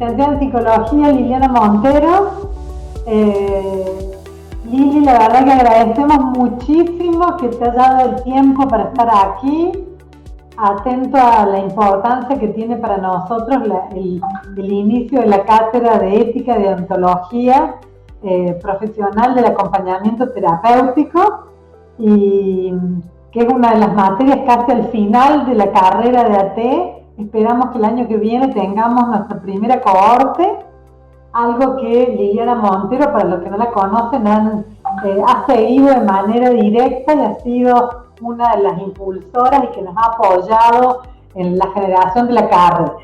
licenciada en Psicología Liliana Montero. Lili, la verdad que agradecemos muchísimo que te haya dado el tiempo para estar aquí, atento a la importancia que tiene para nosotros el inicio de la cátedra de ética de ontología profesional del acompañamiento terapéutico, y que es una de las materias casi al final de la carrera de AT. Esperamos que el año que viene tengamos nuestra primera cohorte, algo que Liliana Montero, para los que no la conocen, ha seguido de manera directa y ha sido una de las impulsoras y que nos ha apoyado en la generación de la carrera,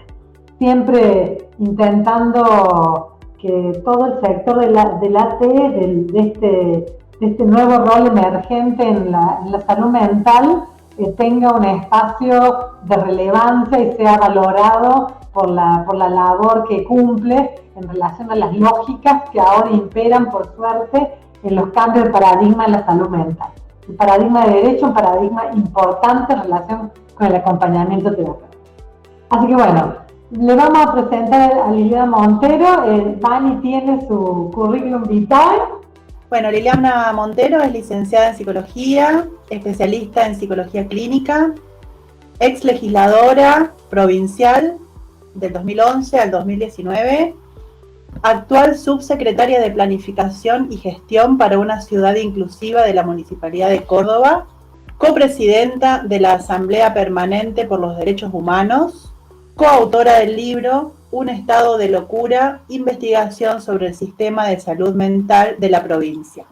siempre intentando que todo el sector del AT, de este nuevo rol emergente en la salud mental, tenga un espacio de relevancia y sea valorado por la labor que cumple en relación a las lógicas que ahora imperan, por suerte, en los cambios de paradigma en la salud mental. El paradigma de derecho es un paradigma importante en relación con el acompañamiento terapéutico. Así que bueno, le vamos a presentar a Liliana Montero. Vani tiene su currículum vitae. Bueno, Liliana Montero es licenciada en Psicología, especialista en Psicología Clínica, ex legisladora provincial del 2011 al 2019, actual subsecretaria de Planificación y Gestión para una Ciudad Inclusiva de la Municipalidad de Córdoba, copresidenta de la Asamblea Permanente por los Derechos Humanos, coautora del libro Un estado de locura, investigación sobre el sistema de salud mental de la provincia.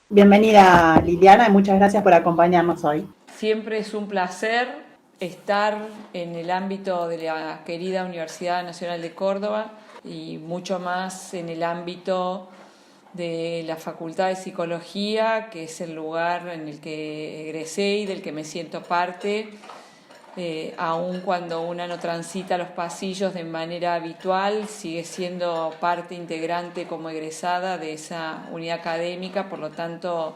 Bienvenida, Liliana, y muchas gracias por acompañarnos hoy. Siempre es un placer estar en el ámbito de la querida Universidad Nacional de Córdoba y mucho más en el ámbito de la Facultad de Psicología, que es el lugar en el que egresé y del que me siento parte, aun cuando una no transita los pasillos de manera habitual, sigue siendo parte integrante como egresada de esa unidad académica. Por lo tanto,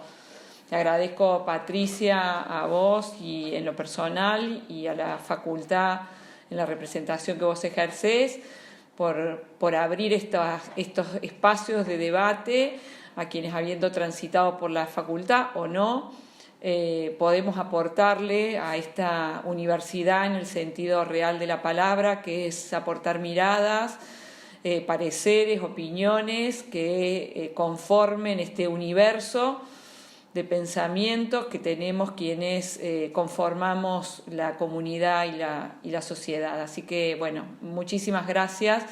te agradezco, Patricia, a vos y en lo personal, y a la facultad en la representación que vos ejercés, por abrir estos espacios de debate a quienes, habiendo transitado por la facultad o no, podemos aportarle a esta universidad en el sentido real de la palabra, que es aportar miradas, pareceres, opiniones que conformen este universo de pensamientos que tenemos quienes conformamos la comunidad y la sociedad. Así que, bueno, muchísimas gracias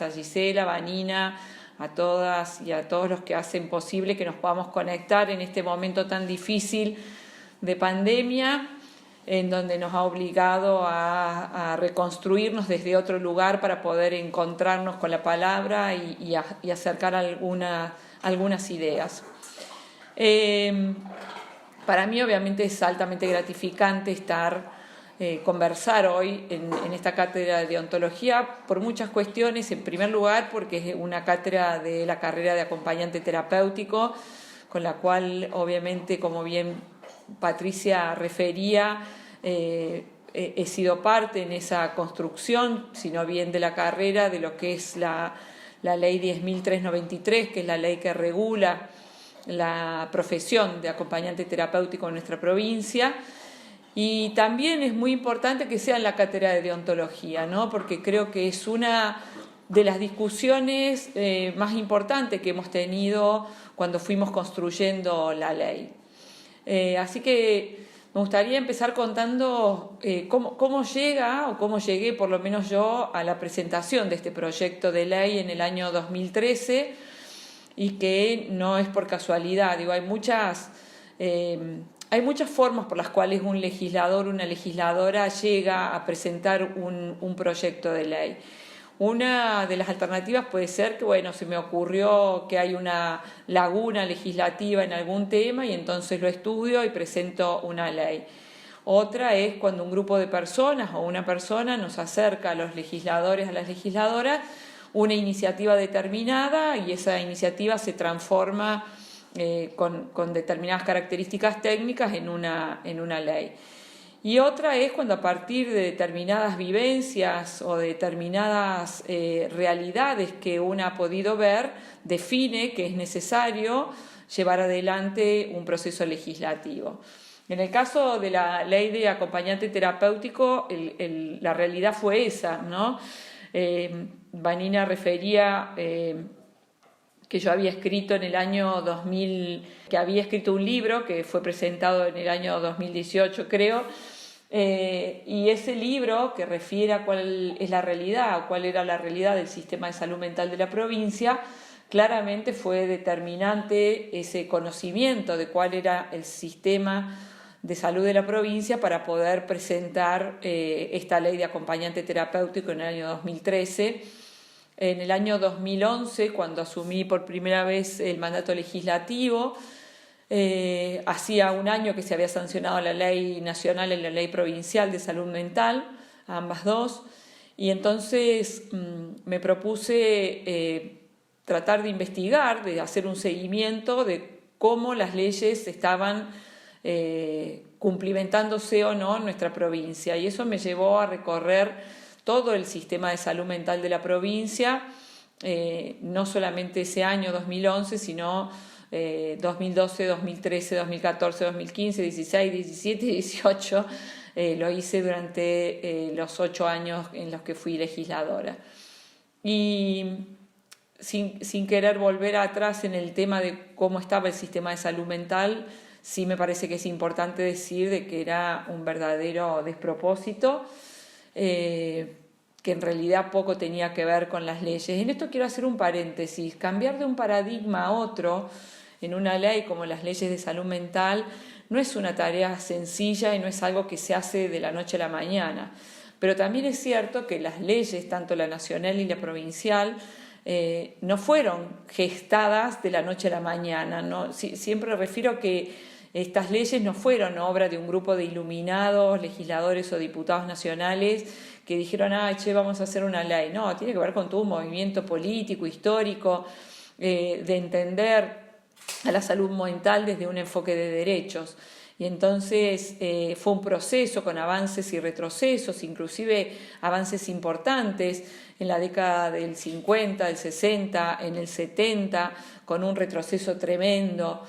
a Gisela, Vanina, a todas y a todos los que hacen posible que nos podamos conectar en este momento tan difícil de pandemia, en donde nos ha obligado a reconstruirnos desde otro lugar para poder encontrarnos con la palabra y acercar algunas ideas. Para mí, obviamente, es altamente gratificante conversar hoy en esta cátedra de ontología por muchas cuestiones. En primer lugar, porque es una cátedra de la carrera de acompañante terapéutico, con la cual, obviamente, como bien Patricia refería, he sido parte en esa construcción, sino bien de la carrera, de lo que es la ley 10.393, que es la ley que regula la profesión de acompañante terapéutico en nuestra provincia. Y también es muy importante que sea en la cátedra de deontología, ¿no? Porque creo que es una de las discusiones más importantes que hemos tenido cuando fuimos construyendo la ley. Así que me gustaría empezar contando cómo llegué, por lo menos yo, a la presentación de este proyecto de ley en el año 2013, y que no es por casualidad. Digo, hay muchas formas por las cuales un legislador, una legisladora llega a presentar un proyecto de ley. Una de las alternativas puede ser que, bueno, se me ocurrió que hay una laguna legislativa en algún tema y entonces lo estudio y presento una ley. Otra es cuando un grupo de personas o una persona nos acerca a los legisladores, a las legisladoras, una iniciativa determinada, y esa iniciativa se transforma con determinadas características técnicas en una ley. Y otra es cuando a partir de determinadas vivencias o de determinadas realidades que uno ha podido ver, define que es necesario llevar adelante un proceso legislativo. En el caso de la ley de acompañante terapéutico, la realidad fue esa, ¿no? Vanina refería que yo había escrito en el año 2000, que había escrito un libro que fue presentado en el año 2018, creo, y ese libro que refiere a cuál es la realidad, cuál era la realidad del sistema de salud mental de la provincia, claramente fue determinante ese conocimiento de cuál era el sistema de salud de la provincia para poder presentar esta ley de acompañante terapéutico en el año 2013. En el año 2011, cuando asumí por primera vez el mandato legislativo, hacía un año que se había sancionado la ley nacional y la ley provincial de salud mental, ambas dos, y entonces me propuse tratar de investigar, de hacer un seguimiento de cómo las leyes estaban cumplimentándose o no en nuestra provincia, y eso me llevó a recorrer todo el sistema de salud mental de la provincia, no solamente ese año 2011, sino 2012, 2013, 2014, 2015, 16, 17, 18, lo hice durante los 8 años en los que fui legisladora. Y sin querer volver atrás en el tema de cómo estaba el sistema de salud mental, sí me parece que es importante decir de que era un verdadero despropósito, que en realidad poco tenía que ver con las leyes. En esto quiero hacer un paréntesis. Cambiar de un paradigma a otro en una ley como las leyes de salud mental no es una tarea sencilla y no es algo que se hace de la noche a la mañana. Pero también es cierto que las leyes, tanto la nacional y la provincial, no fueron gestadas de la noche a la mañana, ¿no? Siempre refiero que estas leyes no fueron obra de un grupo de iluminados, legisladores o diputados nacionales que dijeron, vamos a hacer una ley. No, tiene que ver con todo un movimiento político, histórico, de entender a la salud mental desde un enfoque de derechos. Y entonces fue un proceso con avances y retrocesos, inclusive avances importantes en la década del 50, del 60, en el 70, con un retroceso tremendo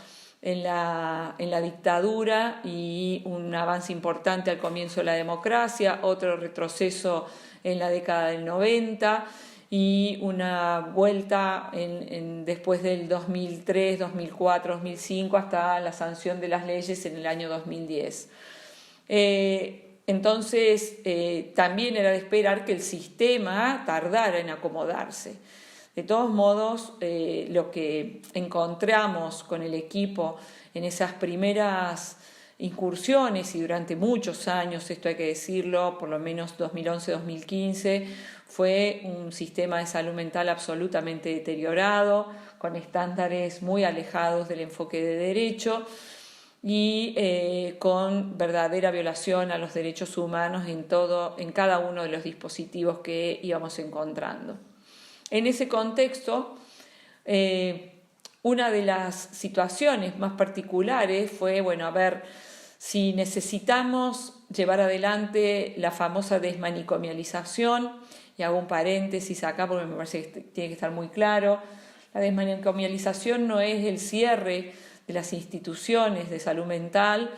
en la dictadura y un avance importante al comienzo de la democracia, otro retroceso en la década del 90 y una vuelta después del 2003, 2004, 2005 hasta la sanción de las leyes en el año 2010. Entonces también era de esperar que el sistema tardara en acomodarse. De todos modos, lo que encontramos con el equipo en esas primeras incursiones y durante muchos años, esto hay que decirlo, por lo menos 2011-2015, fue un sistema de salud mental absolutamente deteriorado, con estándares muy alejados del enfoque de derecho y con verdadera violación a los derechos humanos en cada uno de los dispositivos que íbamos encontrando. En ese contexto, una de las situaciones más particulares fue, a ver, si necesitamos llevar adelante la famosa desmanicomialización, y hago un paréntesis acá porque me parece que tiene que estar muy claro, la desmanicomialización no es el cierre de las instituciones de salud mental,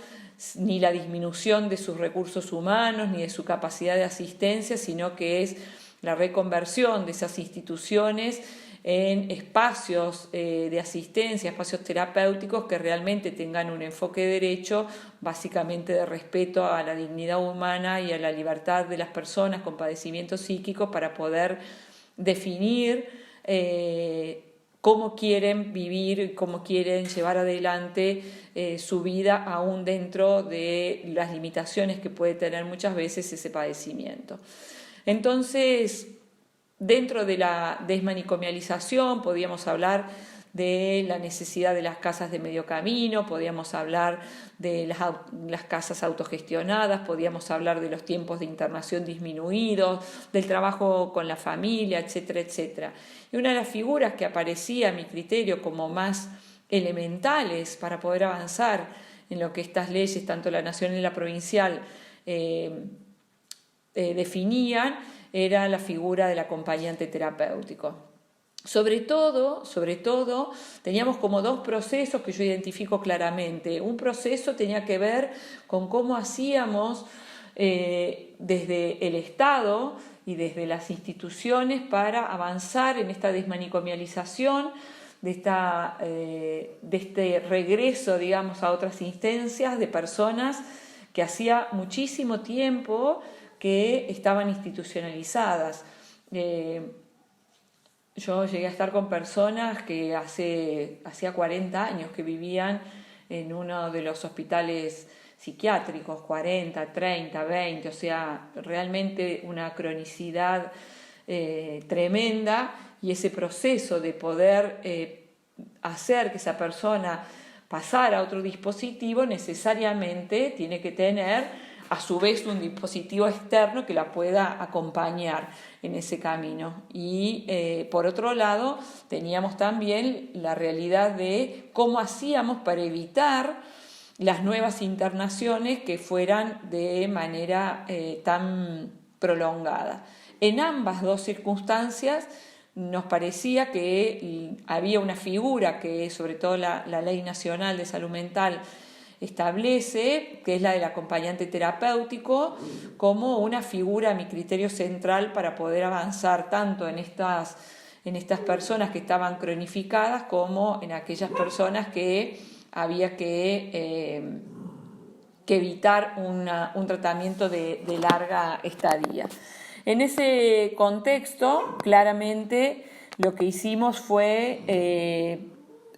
ni la disminución de sus recursos humanos, ni de su capacidad de asistencia, sino que es la reconversión de esas instituciones en espacios de asistencia, espacios terapéuticos que realmente tengan un enfoque de derecho, básicamente de respeto a la dignidad humana y a la libertad de las personas con padecimientos psíquicos para poder definir cómo quieren vivir, cómo quieren llevar adelante su vida aún dentro de las limitaciones que puede tener muchas veces ese padecimiento. Entonces, dentro de la desmanicomialización podíamos hablar de la necesidad de las casas de medio camino, podíamos hablar de las casas autogestionadas, podíamos hablar de los tiempos de internación disminuidos, del trabajo con la familia, etcétera, etcétera. Y una de las figuras que aparecía a mi criterio como más elementales para poder avanzar en lo que estas leyes, tanto la nacional y la provincial, definían era la figura del acompañante terapéutico. Sobre todo, teníamos como dos procesos que yo identifico claramente. Un proceso tenía que ver con cómo hacíamos desde el Estado y desde las instituciones para avanzar en esta desmanicomialización, de este regreso, digamos, a otras instancias de personas que hacía muchísimo tiempo que estaban institucionalizadas. Yo llegué a estar con personas que hacía 40 años que vivían en uno de los hospitales psiquiátricos, 40, 30, 20, o sea, realmente una cronicidad tremenda, y ese proceso de poder hacer que esa persona pasara a otro dispositivo necesariamente tiene que tener a su vez un dispositivo externo que la pueda acompañar en ese camino. Y por otro lado teníamos también la realidad de cómo hacíamos para evitar las nuevas internaciones que fueran de manera tan prolongada. En ambas dos circunstancias nos parecía que había una figura que sobre todo la Ley Nacional de Salud Mental establece, que es la del acompañante terapéutico, como una figura, a mi criterio, central para poder avanzar tanto en estas personas que estaban cronificadas como en aquellas personas que había que evitar un tratamiento de larga estadía. En ese contexto, claramente, lo que hicimos fue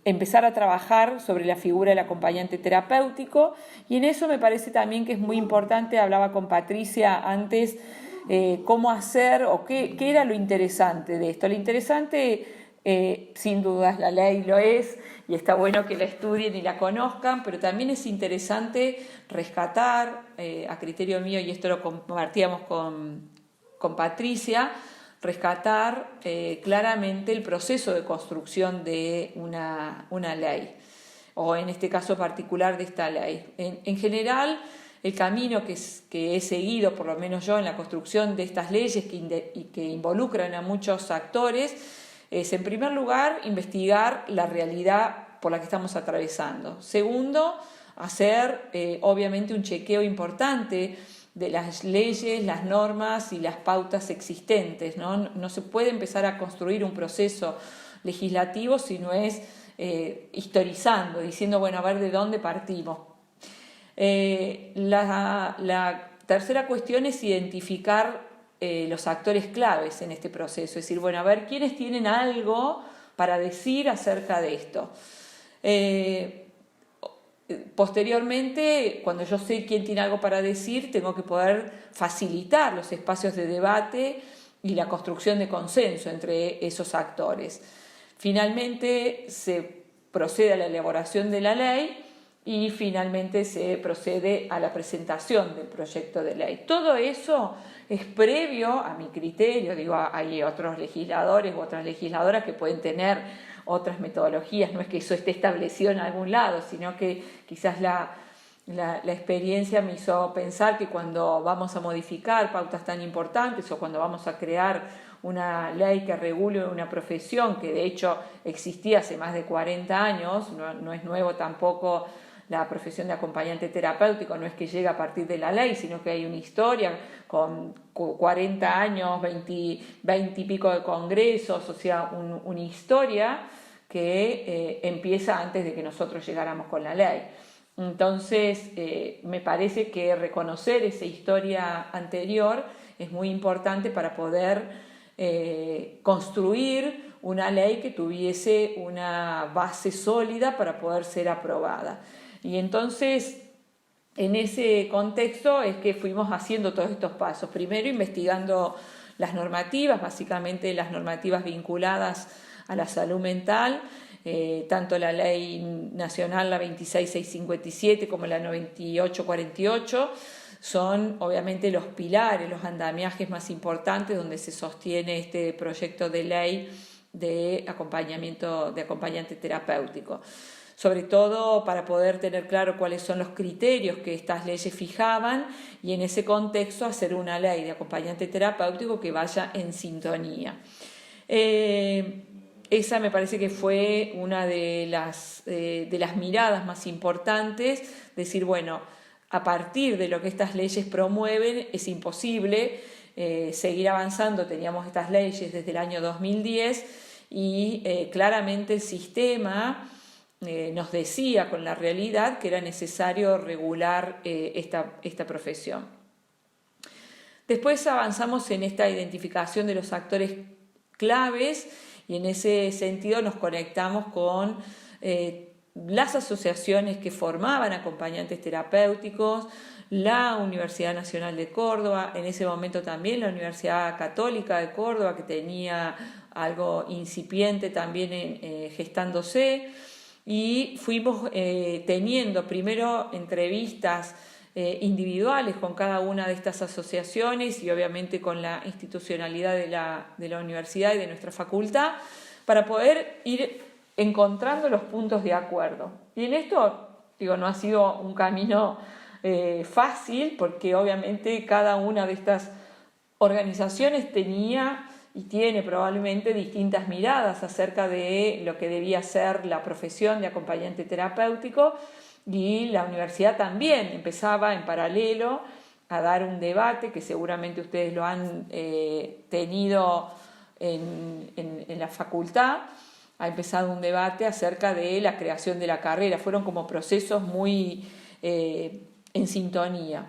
empezar a trabajar sobre la figura del acompañante terapéutico, y en eso me parece también que es muy importante, hablaba con Patricia antes, cómo hacer o qué era lo interesante de esto. Lo interesante, sin dudas, la ley lo es, y está bueno que la estudien y la conozcan, pero también es interesante rescatar, a criterio mío, y esto lo compartíamos con Patricia, rescatar claramente el proceso de construcción de una ley, o en este caso particular de esta ley. En general, el camino que he seguido, por lo menos yo, en la construcción de estas leyes que involucran a muchos actores, es, en primer lugar, investigar la realidad por la que estamos atravesando. Segundo, hacer obviamente un chequeo importante de las leyes, las normas y las pautas existentes, ¿no? No se puede empezar a construir un proceso legislativo si no es historizando, diciendo, bueno, a ver de dónde partimos. La tercera cuestión es identificar los actores claves en este proceso, es decir, bueno, a ver quiénes tienen algo para decir acerca de esto. Posteriormente, cuando yo sé quién tiene algo para decir, tengo que poder facilitar los espacios de debate y la construcción de consenso entre esos actores. Finalmente se procede a la elaboración de la ley y finalmente se procede a la presentación del proyecto de ley. Todo eso es previo, a mi criterio, digo, hay otros legisladores u otras legisladoras que pueden tener otras metodologías, no es que eso esté establecido en algún lado, sino que quizás la experiencia me hizo pensar que cuando vamos a modificar pautas tan importantes o cuando vamos a crear una ley que regule una profesión que de hecho existía hace más de 40 años, no es nuevo tampoco la profesión de acompañante terapéutico, no es que llega a partir de la ley, sino que hay una historia con 40 años, 20 y pico de congresos, o sea, una historia que empieza antes de que nosotros llegáramos con la ley. Entonces, me parece que reconocer esa historia anterior es muy importante para poder construir una ley que tuviese una base sólida para poder ser aprobada. Y entonces, en ese contexto es que fuimos haciendo todos estos pasos. Primero, investigando las normativas, básicamente las normativas vinculadas a la salud mental, tanto la Ley Nacional, la 26657, como la 9848, son obviamente los pilares, los andamiajes más importantes donde se sostiene este proyecto de ley de acompañante terapéutico. sobre todo para poder tener claro cuáles son los criterios que estas leyes fijaban y en ese contexto hacer una ley de acompañante terapéutico que vaya en sintonía. Esa me parece que fue una de las miradas más importantes, decir, bueno, a partir de lo que estas leyes promueven es imposible seguir avanzando. Teníamos estas leyes desde el año 2010 y claramente el sistema nos decía con la realidad que era necesario regular esta profesión. Después avanzamos en esta identificación de los actores claves y en ese sentido nos conectamos con las asociaciones que formaban acompañantes terapéuticos, la Universidad Nacional de Córdoba, en ese momento también la Universidad Católica de Córdoba, que tenía algo incipiente también gestándose, y fuimos teniendo primero entrevistas individuales con cada una de estas asociaciones y obviamente con la institucionalidad de la universidad y de nuestra facultad para poder ir encontrando los puntos de acuerdo. Y en esto, no ha sido un camino fácil, porque obviamente cada una de estas organizaciones tenía y tiene probablemente distintas miradas acerca de lo que debía ser la profesión de acompañante terapéutico, y la universidad también empezaba en paralelo a dar un debate que seguramente ustedes lo han tenido en la facultad. Ha empezado un debate acerca de la creación de la carrera. Fueron como procesos muy en sintonía.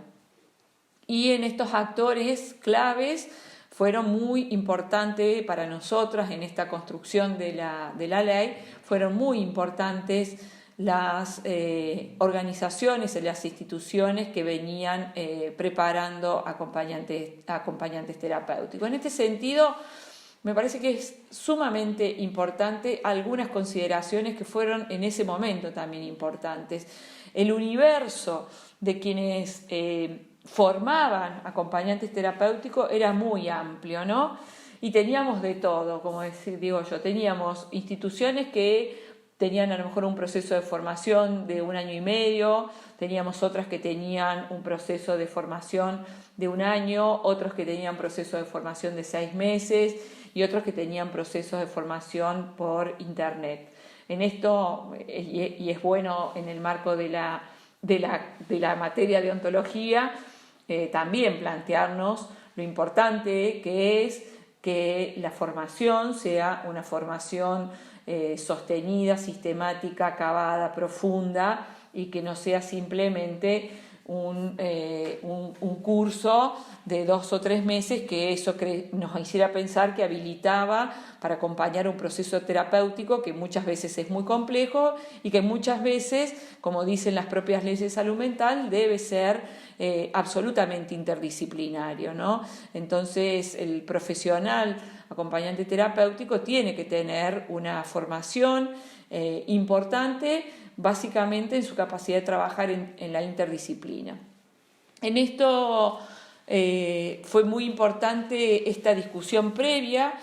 Y en estos actores claves fueron muy importantes para nosotras en esta construcción de la ley, fueron muy importantes las organizaciones y las instituciones que venían preparando acompañantes terapéuticos. En este sentido, me parece que es sumamente importante algunas consideraciones que fueron en ese momento también importantes. El universo de quienes formaban acompañantes terapéuticos era muy amplio, ¿no? Y teníamos de todo, como digo yo, teníamos instituciones que tenían a lo mejor un proceso de formación de 1 año y medio, teníamos otras que tenían un proceso de formación de 1 año, otros que tenían proceso de formación de 6 meses y otros que tenían procesos de formación por internet. En esto, y es bueno en el marco de la materia de ontología, también plantearnos lo importante que es que la formación sea una formación sostenida, sistemática, acabada, profunda, y que no sea simplemente un curso de 2 o 3 meses, que eso nos hiciera pensar que habilitaba para acompañar un proceso terapéutico que muchas veces es muy complejo y que muchas veces, como dicen las propias leyes de salud mental, debe ser absolutamente interdisciplinario, ¿no? Entonces el profesional acompañante terapéutico tiene que tener una formación importante, básicamente en su capacidad de trabajar en la interdisciplina. En esto fue muy importante esta discusión previa.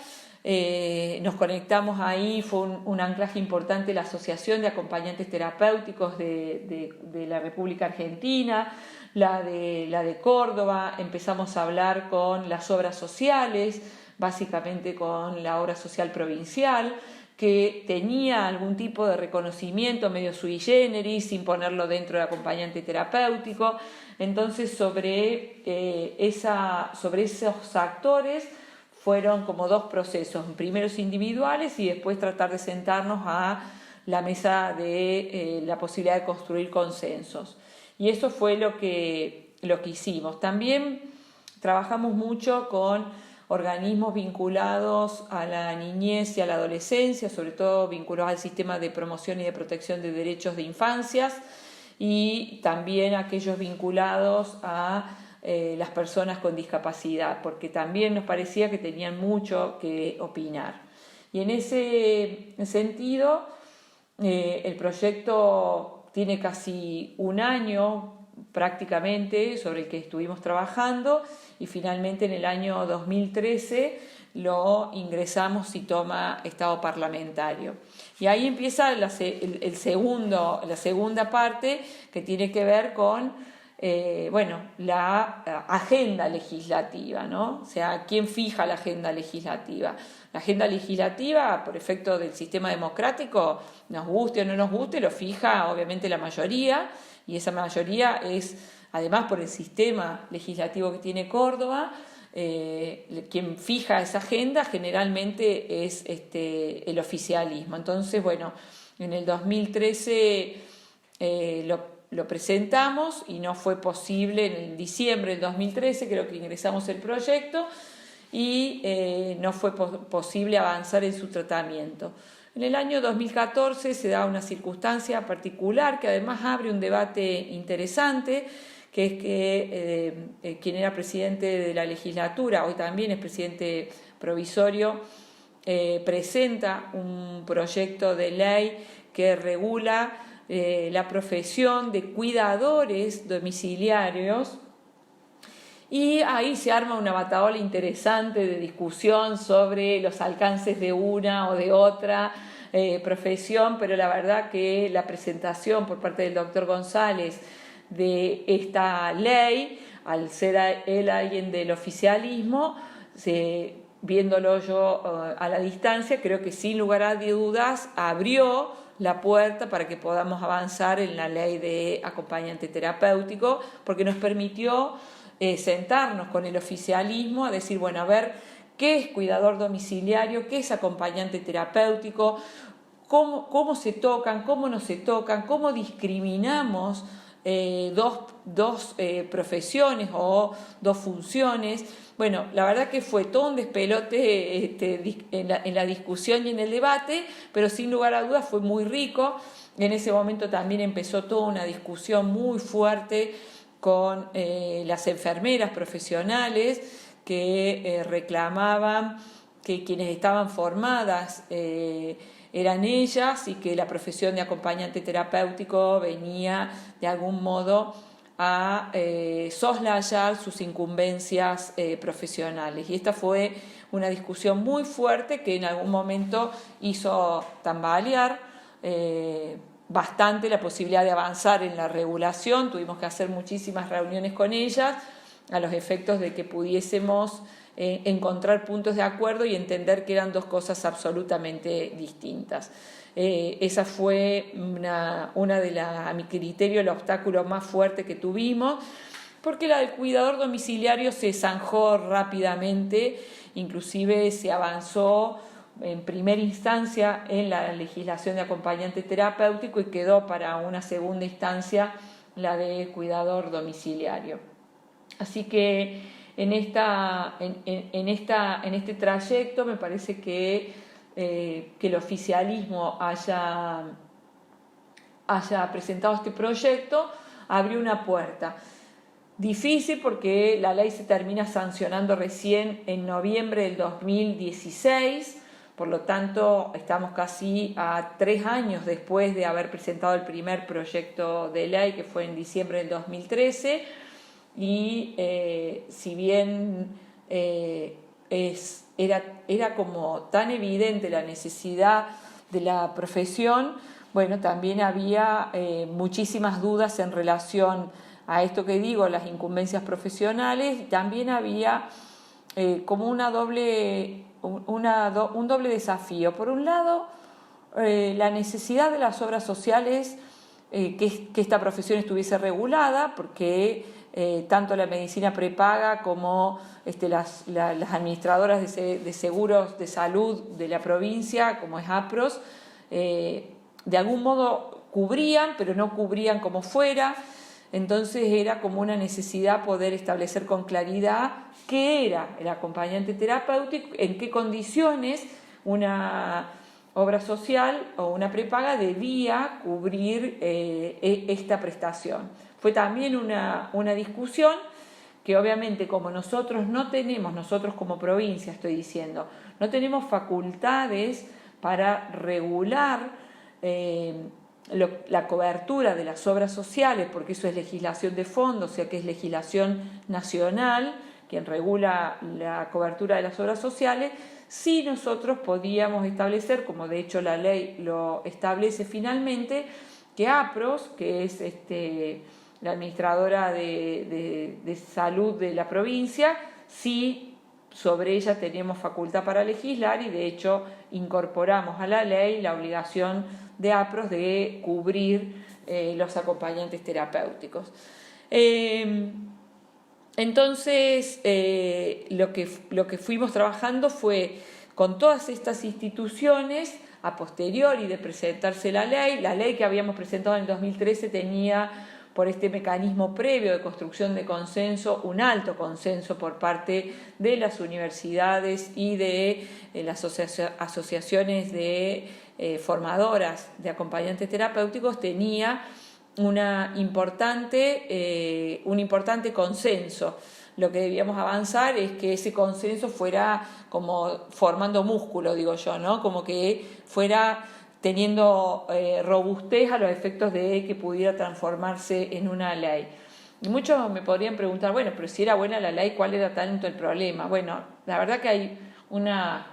Nos conectamos ahí, fue un anclaje importante la Asociación de Acompañantes Terapéuticos de la República Argentina, la de Córdoba. Empezamos a hablar con las obras sociales, básicamente con la obra social provincial, que tenía algún tipo de reconocimiento medio sui generis, sin ponerlo dentro de acompañante terapéutico. Entonces sobre esos actores fueron como 2 procesos, primeros individuales y después tratar de sentarnos a la mesa de la posibilidad de construir consensos. Y eso fue lo que hicimos. También trabajamos mucho con organismos vinculados a la niñez y a la adolescencia, sobre todo vinculados al sistema de promoción y de protección de derechos de infancias, y también aquellos vinculados a las personas con discapacidad, porque también nos parecía que tenían mucho que opinar. Y en ese sentido, el proyecto tiene casi 1 año prácticamente sobre el que estuvimos trabajando, y finalmente en el año 2013 lo ingresamos si toma estado parlamentario. Y ahí empieza la segunda parte, que tiene que ver con la agenda legislativa, ¿no? O sea, ¿quién fija la agenda legislativa? La agenda legislativa, por efecto del sistema democrático, nos guste o no nos guste, lo fija obviamente la mayoría, y esa mayoría es, además por el sistema legislativo que tiene Córdoba, quien fija esa agenda generalmente es el oficialismo. Entonces, bueno, en el 2013 lo presentamos y no fue posible. En diciembre del 2013 creo que ingresamos el proyecto y no fue posible avanzar en su tratamiento. En el año 2014 se da una circunstancia particular que además abre un debate interesante, que es que quien era presidente de la legislatura, hoy también es presidente provisorio, presenta un proyecto de ley que regula la profesión de cuidadores domiciliarios, y ahí se arma una batahola interesante de discusión sobre los alcances de una o de otra profesión, pero la verdad que la presentación por parte del doctor González de esta ley, al ser él alguien del oficialismo, viéndolo yo a la distancia, creo que sin lugar a dudas abrió la puerta para que podamos avanzar en la ley de acompañante terapéutico, porque nos permitió sentarnos con el oficialismo a decir, bueno, a ver, ¿qué es cuidador domiciliario? ¿Qué es acompañante terapéutico? ¿Cómo se tocan? ¿Cómo no se tocan? ¿Cómo discriminamos dos profesiones o dos funciones? Bueno, la verdad que fue todo un despelote en la discusión y en el debate, pero sin lugar a dudas fue muy rico. En ese momento también empezó toda una discusión muy fuerte con las enfermeras profesionales que reclamaban que quienes estaban formadas eran ellas y que la profesión de acompañante terapéutico venía de algún modo a soslayar sus incumbencias profesionales. Y esta fue una discusión muy fuerte que en algún momento hizo tambalear bastante la posibilidad de avanzar en la regulación. Tuvimos que hacer muchísimas reuniones con ellas a los efectos de que pudiésemos encontrar puntos de acuerdo y entender que eran dos cosas absolutamente distintas. Esa fue una de a mi criterio, el obstáculo más fuerte que tuvimos, porque la del cuidador domiciliario se zanjó rápidamente, inclusive se avanzó en primera instancia en la legislación de acompañante terapéutico y quedó para una segunda instancia la de cuidador domiciliario. Así que en este trayecto me parece que el oficialismo haya presentado este proyecto abrió una puerta. Difícil porque la ley se termina sancionando recién en noviembre del 2016, por lo tanto estamos casi a 3 años después de haber presentado el primer proyecto de ley, que fue en diciembre del 2013, y si bien era como tan evidente la necesidad de la profesión, bueno, también había muchísimas dudas en relación a esto que digo, las incumbencias profesionales, y también había como un doble desafío. Por un lado, la necesidad de las obras sociales, que esta profesión estuviese regulada, porque tanto la medicina prepaga como las administradoras de seguros de salud de la provincia, como es APROS, de algún modo cubrían, pero no cubrían como fuera. Entonces era como una necesidad poder establecer con claridad qué era el acompañante terapéutico, en qué condiciones una obra social o una prepaga debía cubrir esta prestación. Fue también una discusión que obviamente como nosotros como provincia estoy diciendo, no tenemos facultades para regular la cobertura de las obras sociales, porque eso es legislación de fondo, o sea que es legislación nacional, quien regula la cobertura de las obras sociales, sí nosotros podíamos establecer, como de hecho la ley lo establece finalmente, que APROS, que es la administradora de salud de la provincia, sí sobre ella teníamos facultad para legislar y de hecho incorporamos a la ley la obligación de APROS de cubrir los acompañantes terapéuticos. Entonces, lo que fuimos trabajando fue con todas estas instituciones, a posteriori de presentarse la ley que habíamos presentado en el 2013 tenía, por este mecanismo previo de construcción de consenso, un alto consenso por parte de las universidades y de las asociaciones de formadoras de acompañantes terapéuticos, tenía un importante consenso. Lo que debíamos avanzar es que ese consenso fuera como formando músculo, digo yo, ¿no? Como que fuera teniendo robustez a los efectos de que pudiera transformarse en una ley. Y muchos me podrían preguntar, bueno, pero si era buena la ley, ¿cuál era tanto el problema? Bueno, la verdad que hay una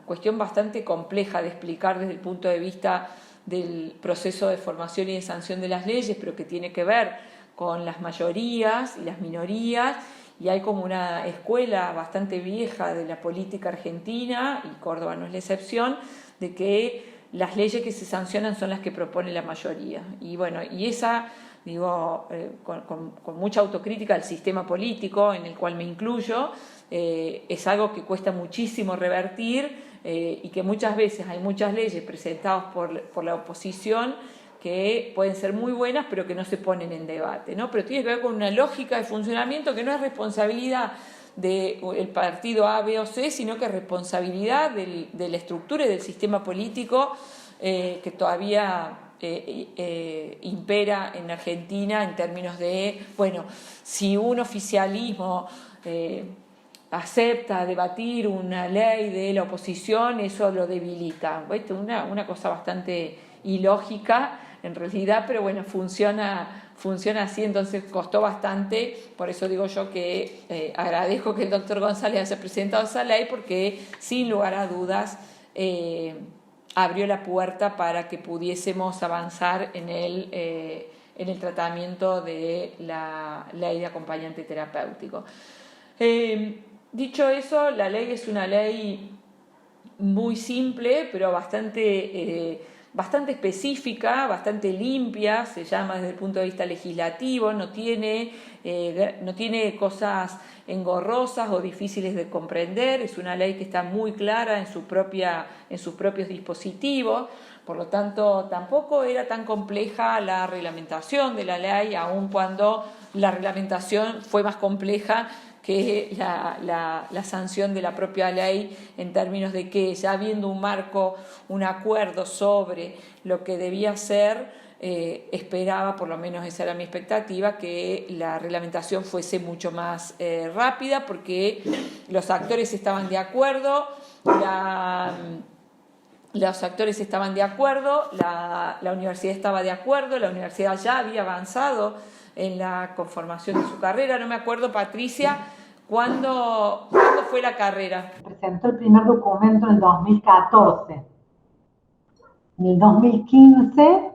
cuestión bastante compleja de explicar desde el punto de vista del proceso de formación y de sanción de las leyes, pero que tiene que ver con las mayorías y las minorías, y hay como una escuela bastante vieja de la política argentina, y Córdoba no es la excepción, de que las leyes que se sancionan son las que propone la mayoría. Y bueno, y esa, digo, con mucha autocrítica al sistema político, en el cual me incluyo, es algo que cuesta muchísimo revertir, y que muchas veces hay muchas leyes presentadas por la oposición que pueden ser muy buenas pero que no se ponen en debate, ¿no? Pero tiene que ver con una lógica de funcionamiento que no es responsabilidad del partido A, B o C, sino que es responsabilidad de la estructura y del sistema político que todavía impera en Argentina en términos de, bueno, si un oficialismo acepta debatir una ley de la oposición, eso lo debilita. Una cosa bastante ilógica en realidad, pero bueno, funciona así, entonces costó bastante. Por eso digo yo que agradezco que el doctor González haya presentado esa ley, porque sin lugar a dudas abrió la puerta para que pudiésemos avanzar en el tratamiento de la ley de acompañante terapéutico. Dicho eso, la ley es una ley muy simple, pero bastante específica, bastante limpia, se llama desde el punto de vista legislativo, no tiene cosas engorrosas o difíciles de comprender, es una ley que está muy clara en sus propios dispositivos, por lo tanto tampoco era tan compleja la reglamentación de la ley, aun cuando la reglamentación fue más compleja que la sanción de la propia ley, en términos de que ya habiendo un marco, un acuerdo sobre lo que debía ser, esperaba, por lo menos esa era mi expectativa, que la reglamentación fuese mucho más rápida, porque los actores estaban de acuerdo, la universidad estaba de acuerdo, la universidad ya había avanzado en la conformación de su carrera. No me acuerdo, Patricia, ¿cuándo fue la carrera? Presentó el primer documento en el 2014. En el 2015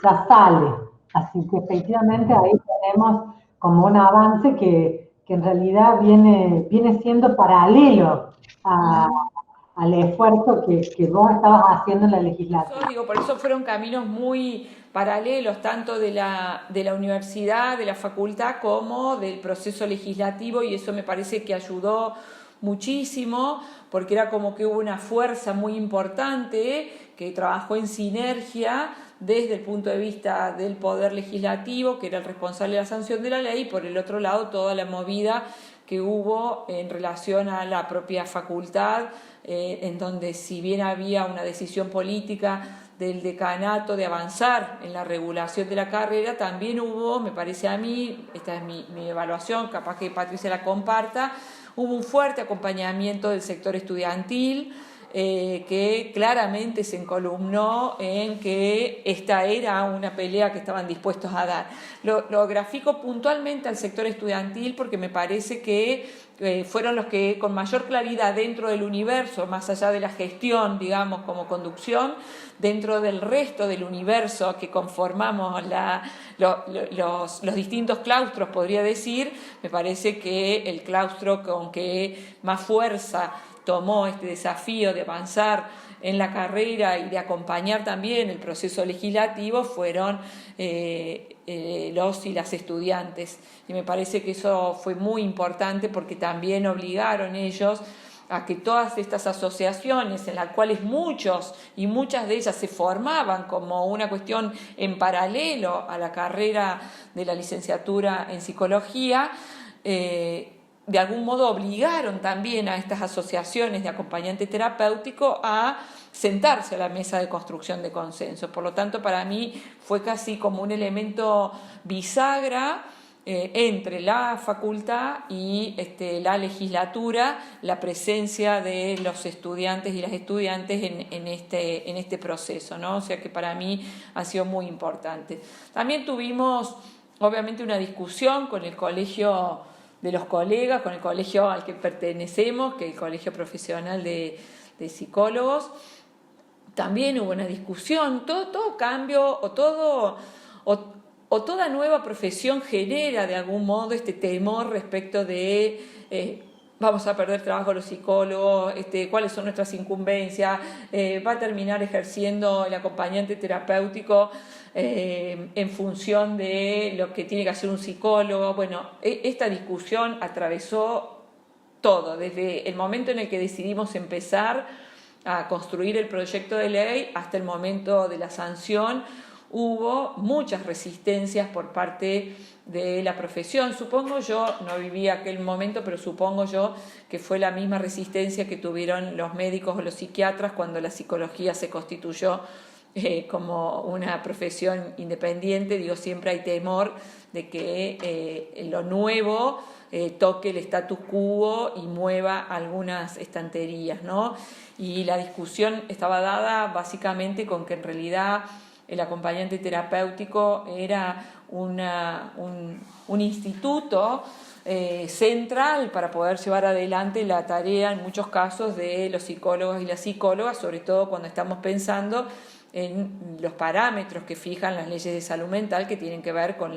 ya sale. Así que efectivamente ahí tenemos como un avance que en realidad viene siendo paralelo al esfuerzo que vos estabas haciendo en la legislatura. Por eso fueron caminos muy paralelos, tanto de la universidad, de la facultad, como del proceso legislativo, y eso me parece que ayudó muchísimo, porque era como que hubo una fuerza muy importante que trabajó en sinergia desde el punto de vista del poder legislativo, que era el responsable de la sanción de la ley, y por el otro lado toda la movida que hubo en relación a la propia facultad, en donde si bien había una decisión política del decanato de avanzar en la regulación de la carrera, también hubo, me parece a mí, esta es mi evaluación, capaz que Patricia la comparta, hubo un fuerte acompañamiento del sector estudiantil, que claramente se encolumnó en que esta era una pelea que estaban dispuestos a dar. Lo grafico puntualmente al sector estudiantil porque me parece que fueron los que con mayor claridad dentro del universo, más allá de la gestión, digamos, como conducción, dentro del resto del universo que conformamos los distintos claustros, podría decir, me parece que el claustro con que más fuerza tomó este desafío de avanzar en la carrera y de acompañar también el proceso legislativo fueron los y las estudiantes. Y me parece que eso fue muy importante porque también obligaron ellos a que todas estas asociaciones, en las cuales muchos y muchas de ellas se formaban como una cuestión en paralelo a la carrera de la licenciatura en psicología, de algún modo obligaron también a estas asociaciones de acompañante terapéutico a sentarse a la mesa de construcción de consenso. Por lo tanto, para mí fue casi como un elemento bisagra entre la facultad y la legislatura, la presencia de los estudiantes y las estudiantes en este proceso, ¿no? O sea que para mí ha sido muy importante. También tuvimos, obviamente, una discusión con el colegio de los colegas, con el colegio al que pertenecemos, que es el Colegio Profesional de Psicólogos. También hubo una discusión, todo cambio o toda nueva profesión genera de algún modo este temor respecto de vamos a perder trabajo los psicólogos, cuáles son nuestras incumbencias, va a terminar ejerciendo el acompañante terapéutico en función de lo que tiene que hacer un psicólogo. Bueno, esta discusión atravesó todo, desde el momento en el que decidimos empezar a construir el proyecto de ley hasta el momento de la sanción. Hubo muchas resistencias por parte de la profesión. Supongo yo, no viví aquel momento, pero supongo yo que fue la misma resistencia que tuvieron los médicos o los psiquiatras cuando la psicología se constituyó como una profesión independiente. Digo, siempre hay temor de que lo nuevo toque el status quo y mueva algunas estanterías, ¿no? Y la discusión estaba dada básicamente con que en realidad el acompañante terapéutico era un instituto central para poder llevar adelante la tarea en muchos casos de los psicólogos y las psicólogas, sobre todo cuando estamos pensando en los parámetros que fijan las leyes de salud mental, que tienen que ver con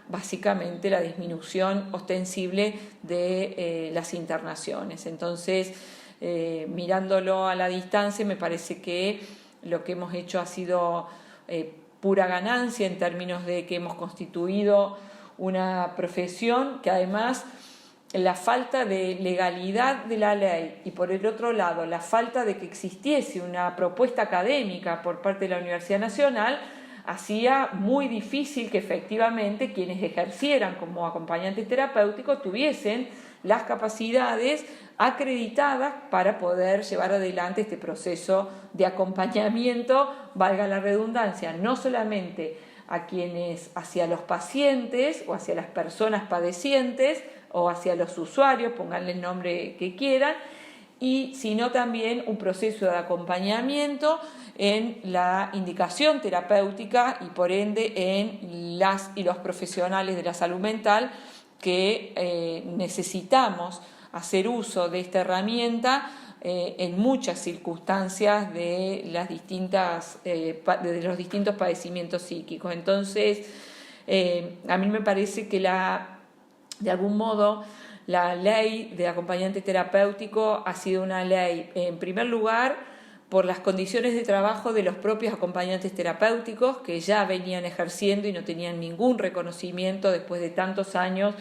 básicamente la disminución ostensible de las internaciones. Entonces, mirándolo a la distancia, me parece que lo que hemos hecho ha sido pura ganancia en términos de que hemos constituido una profesión que además la falta de legalidad de la ley y por el otro lado la falta de que existiese una propuesta académica por parte de la Universidad Nacional hacía muy difícil que efectivamente quienes ejercieran como acompañantes terapéuticos tuviesen las capacidades acreditadas para poder llevar adelante este proceso de acompañamiento, valga la redundancia, no solamente hacia los pacientes o hacia las personas padecientes o hacia los usuarios, pónganle el nombre que quieran, sino también un proceso de acompañamiento en la indicación terapéutica y por ende en las y los profesionales de la salud mental que necesitamos hacer uso de esta herramienta en muchas circunstancias de los distintos padecimientos psíquicos. Entonces, a mí me parece que de algún modo la ley de acompañante terapéutico ha sido una ley, en primer lugar, por las condiciones de trabajo de los propios acompañantes terapéuticos que ya venían ejerciendo y no tenían ningún reconocimiento después de tantos años.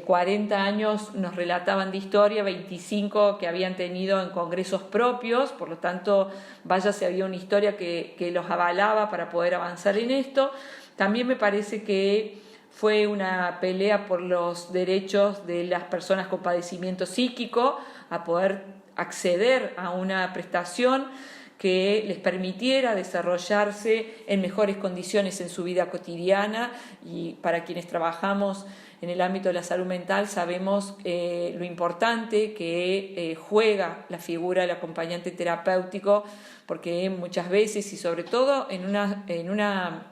40 años nos relataban de historia, 25 que habían tenido en congresos propios, por lo tanto, vaya si había una historia que los avalaba para poder avanzar en esto. También me parece que fue una pelea por los derechos de las personas con padecimiento psíquico a poder acceder a una prestación que les permitiera desarrollarse en mejores condiciones en su vida cotidiana, y para quienes trabajamos en el ámbito de la salud mental sabemos lo importante que juega la figura del acompañante terapéutico, porque muchas veces y sobre todo en una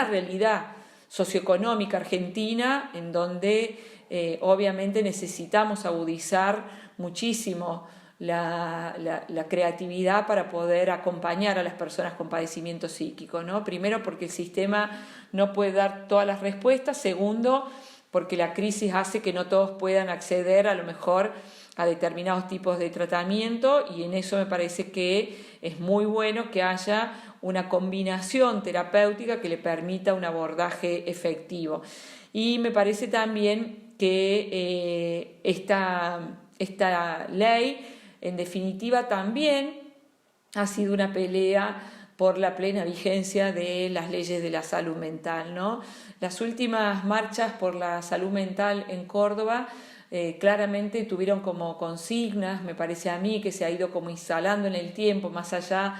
realidad socioeconómica argentina en donde obviamente necesitamos agudizar muchísimo la creatividad para poder acompañar a las personas con padecimiento psíquico, ¿no? Primero porque el sistema no puede dar todas las respuestas, segundo porque la crisis hace que no todos puedan acceder a lo mejor a determinados tipos de tratamiento, y en eso me parece que es muy bueno que haya una combinación terapéutica que le permita un abordaje efectivo. Y me parece también que esta ley, en definitiva, también ha sido una pelea por la plena vigencia de las leyes de la salud mental, ¿no? Las últimas marchas por la salud mental en Córdoba claramente tuvieron como consignas, me parece a mí, que se ha ido como instalando en el tiempo, más allá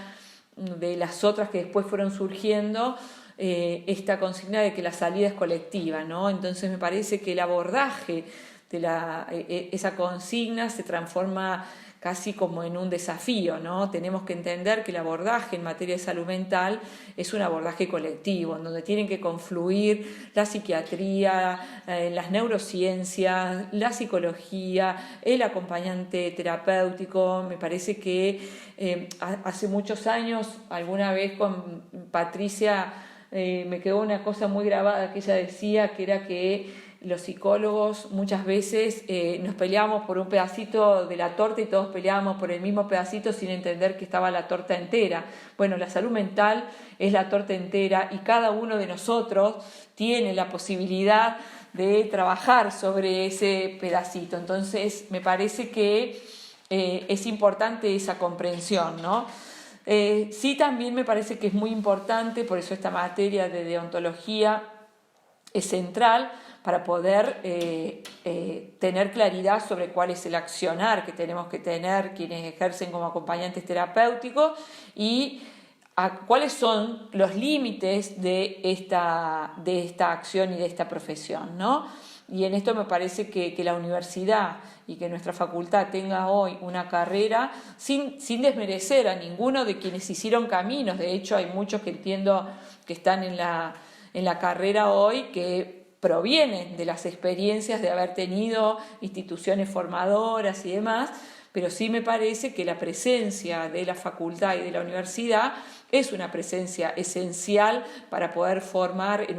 de las otras que después fueron surgiendo, esta consigna de que la salida es colectiva, ¿no? Entonces me parece que el abordaje de esa consigna se transforma casi como en un desafío, ¿no? Tenemos que entender que el abordaje en materia de salud mental es un abordaje colectivo, en donde tienen que confluir la psiquiatría, las neurociencias, la psicología, el acompañante terapéutico. Me parece que hace muchos años, alguna vez con Patricia, me quedó una cosa muy grabada que ella decía, que era que los psicólogos muchas veces nos peleábamos por un pedacito de la torta y todos peleábamos por el mismo pedacito sin entender que estaba la torta entera. Bueno, la salud mental es la torta entera y cada uno de nosotros tiene la posibilidad de trabajar sobre ese pedacito. Entonces, me parece que es importante esa comprensión, ¿no? Sí, también me parece que es muy importante, por eso esta materia de deontología es central, para poder tener claridad sobre cuál es el accionar que tenemos que tener quienes ejercen como acompañantes terapéuticos y cuáles son los límites de esta acción y de esta profesión, ¿no? Y en esto me parece que la universidad y que nuestra facultad tenga hoy una carrera sin desmerecer a ninguno de quienes hicieron caminos. De hecho, hay muchos que entiendo que están en la carrera hoy que provienen de las experiencias de haber tenido instituciones formadoras y demás, pero sí me parece que la presencia de la facultad y de la universidad es una presencia esencial para poder formar en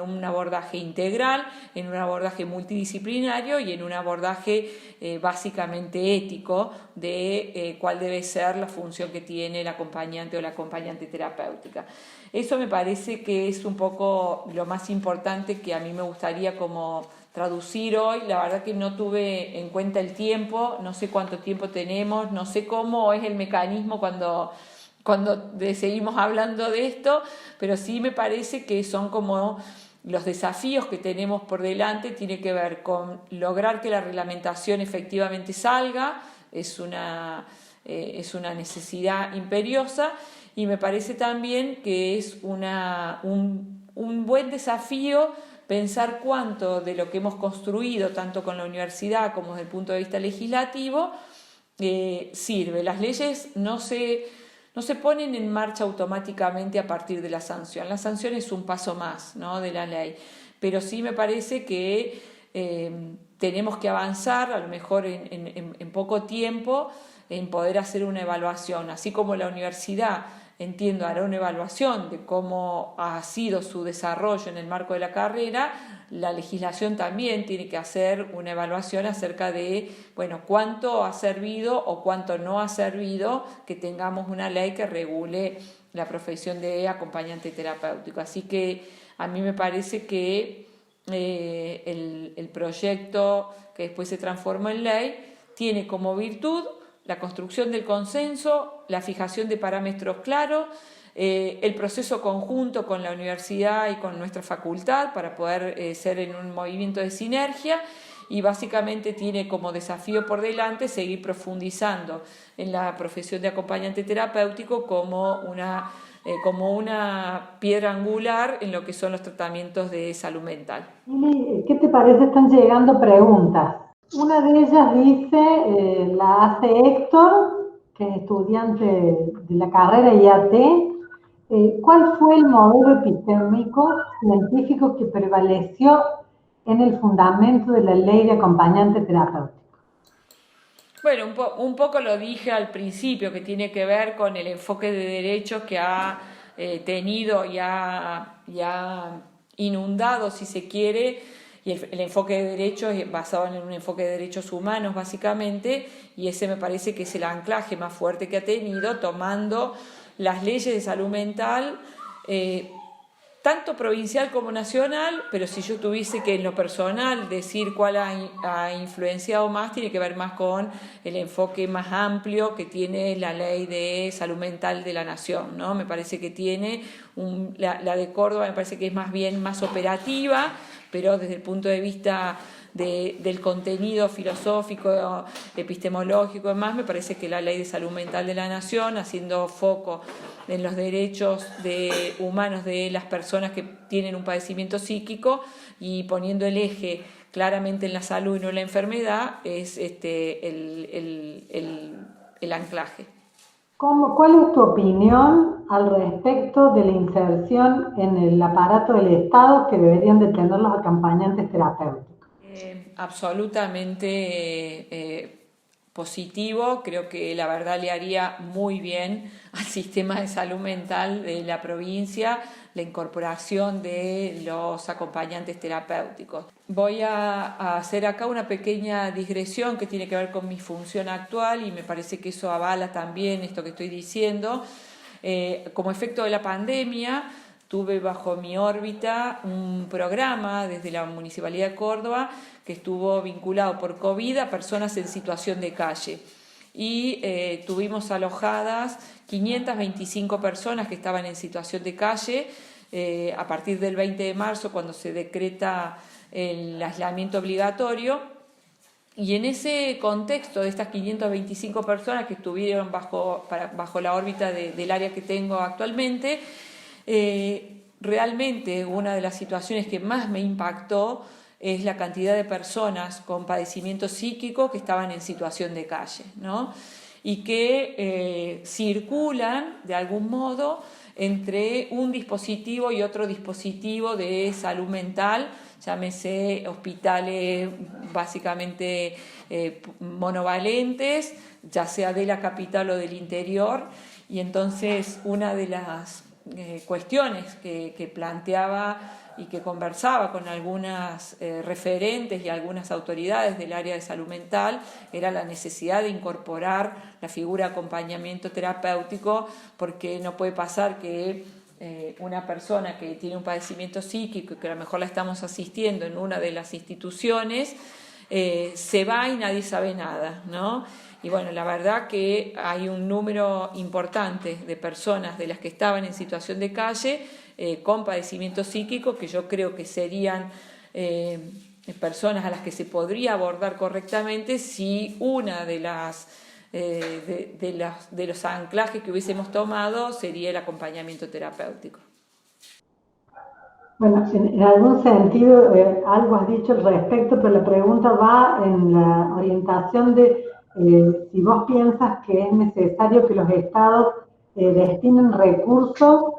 un abordaje integral, en un abordaje multidisciplinario y en un abordaje básicamente ético de cuál debe ser la función que tiene el acompañante o la acompañante terapéutica. Eso me parece que es un poco lo más importante que a mí me gustaría como traducir hoy. La verdad que no tuve en cuenta el tiempo, no sé cuánto tiempo tenemos, no sé cómo es el mecanismo cuando seguimos hablando de esto, pero sí me parece que son como los desafíos que tenemos por delante. Tiene que ver con lograr que la reglamentación efectivamente salga, es una necesidad imperiosa, y me parece también que es un buen desafío pensar cuánto de lo que hemos construido, tanto con la universidad como desde el punto de vista legislativo, sirve. Las leyes no se ponen en marcha automáticamente a partir de la sanción. La sanción es un paso más, ¿no?, de la ley, pero sí me parece que tenemos que avanzar, a lo mejor en poco tiempo, en poder hacer una evaluación, así como la universidad, entiendo, hará una evaluación de cómo ha sido su desarrollo en el marco de la carrera. La legislación también tiene que hacer una evaluación acerca de, bueno, cuánto ha servido o cuánto no ha servido que tengamos una ley que regule la profesión de acompañante terapéutico. Así que a mí me parece que el proyecto que después se transformó en ley tiene como virtud la construcción del consenso, la fijación de parámetros claros, el proceso conjunto con la universidad y con nuestra facultad para poder ser en un movimiento de sinergia, y básicamente tiene como desafío por delante seguir profundizando en la profesión de acompañante terapéutico como una piedra angular en lo que son los tratamientos de salud mental. Lili, ¿qué te parece? Están llegando preguntas. Una de ellas dice, la hace Héctor, que es estudiante de la carrera IAT. ¿Cuál fue el modelo epistémico científico que prevaleció en el fundamento de la ley de acompañante terapéutico? Bueno, un poco lo dije al principio, que tiene que ver con el enfoque de derechos que ha tenido y ha inundado, si se quiere, y el enfoque de derechos es basado en un enfoque de derechos humanos, básicamente, y ese me parece que es el anclaje más fuerte que ha tenido, tomando las leyes de salud mental, tanto provincial como nacional, pero si yo tuviese que en lo personal decir cuál ha influenciado más, tiene que ver más con el enfoque más amplio que tiene la ley de salud mental de la nación, ¿no? Me parece que tiene, la de Córdoba me parece que es más bien más operativa, pero desde el punto de vista del contenido filosófico, epistemológico y demás, me parece que la Ley de Salud Mental de la Nación, haciendo foco en los derechos humanos de las personas que tienen un padecimiento psíquico y poniendo el eje claramente en la salud y no en la enfermedad, es el anclaje. ¿Cuál es tu opinión al respecto de la inserción en el aparato del Estado que deberían de tener los acompañantes terapéuticos? Absolutamente positivo, creo que la verdad le haría muy bien al sistema de salud mental de la provincia la incorporación de los acompañantes terapéuticos. Voy a hacer acá una pequeña digresión que tiene que ver con mi función actual y me parece que eso avala también esto que estoy diciendo. Como efecto de la pandemia, tuve bajo mi órbita un programa desde la Municipalidad de Córdoba que estuvo vinculado por COVID a personas en situación de calle. Y tuvimos alojadas 525 personas que estaban en situación de calle a partir del 20 de marzo, cuando se decreta el aislamiento obligatorio. Y en ese contexto de estas 525 personas que estuvieron bajo la órbita del área que tengo actualmente, realmente una de las situaciones que más me impactó es la cantidad de personas con padecimiento psíquico que estaban en situación de calle, ¿no? Y que circulan de algún modo entre un dispositivo y otro dispositivo de salud mental, llámese hospitales básicamente monovalentes, ya sea de la capital o del interior, y entonces una de las cuestiones que planteaba y que conversaba con algunas referentes y algunas autoridades del área de salud mental era la necesidad de incorporar la figura de acompañamiento terapéutico, porque no puede pasar que una persona que tiene un padecimiento psíquico y que a lo mejor la estamos asistiendo en una de las instituciones se va y nadie sabe nada, ¿no? Y bueno, la verdad que hay un número importante de personas de las que estaban en situación de calle con padecimiento psíquico, que yo creo que serían personas a las que se podría abordar correctamente si una de los anclajes que hubiésemos tomado sería el acompañamiento terapéutico. Bueno, en algún sentido algo has dicho al respecto, pero la pregunta va en la orientación de si vos piensas que es necesario que los estados destinen recursos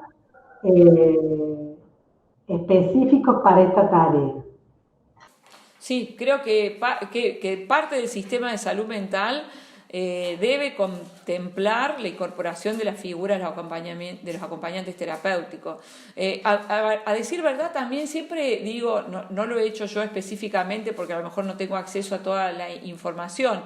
específicos para esta tarea. Sí, creo que parte del sistema de salud mental debe contemplar la incorporación de la figura de los acompañantes terapéuticos. A decir verdad, también siempre digo, no lo he hecho yo específicamente porque a lo mejor no tengo acceso a toda la información,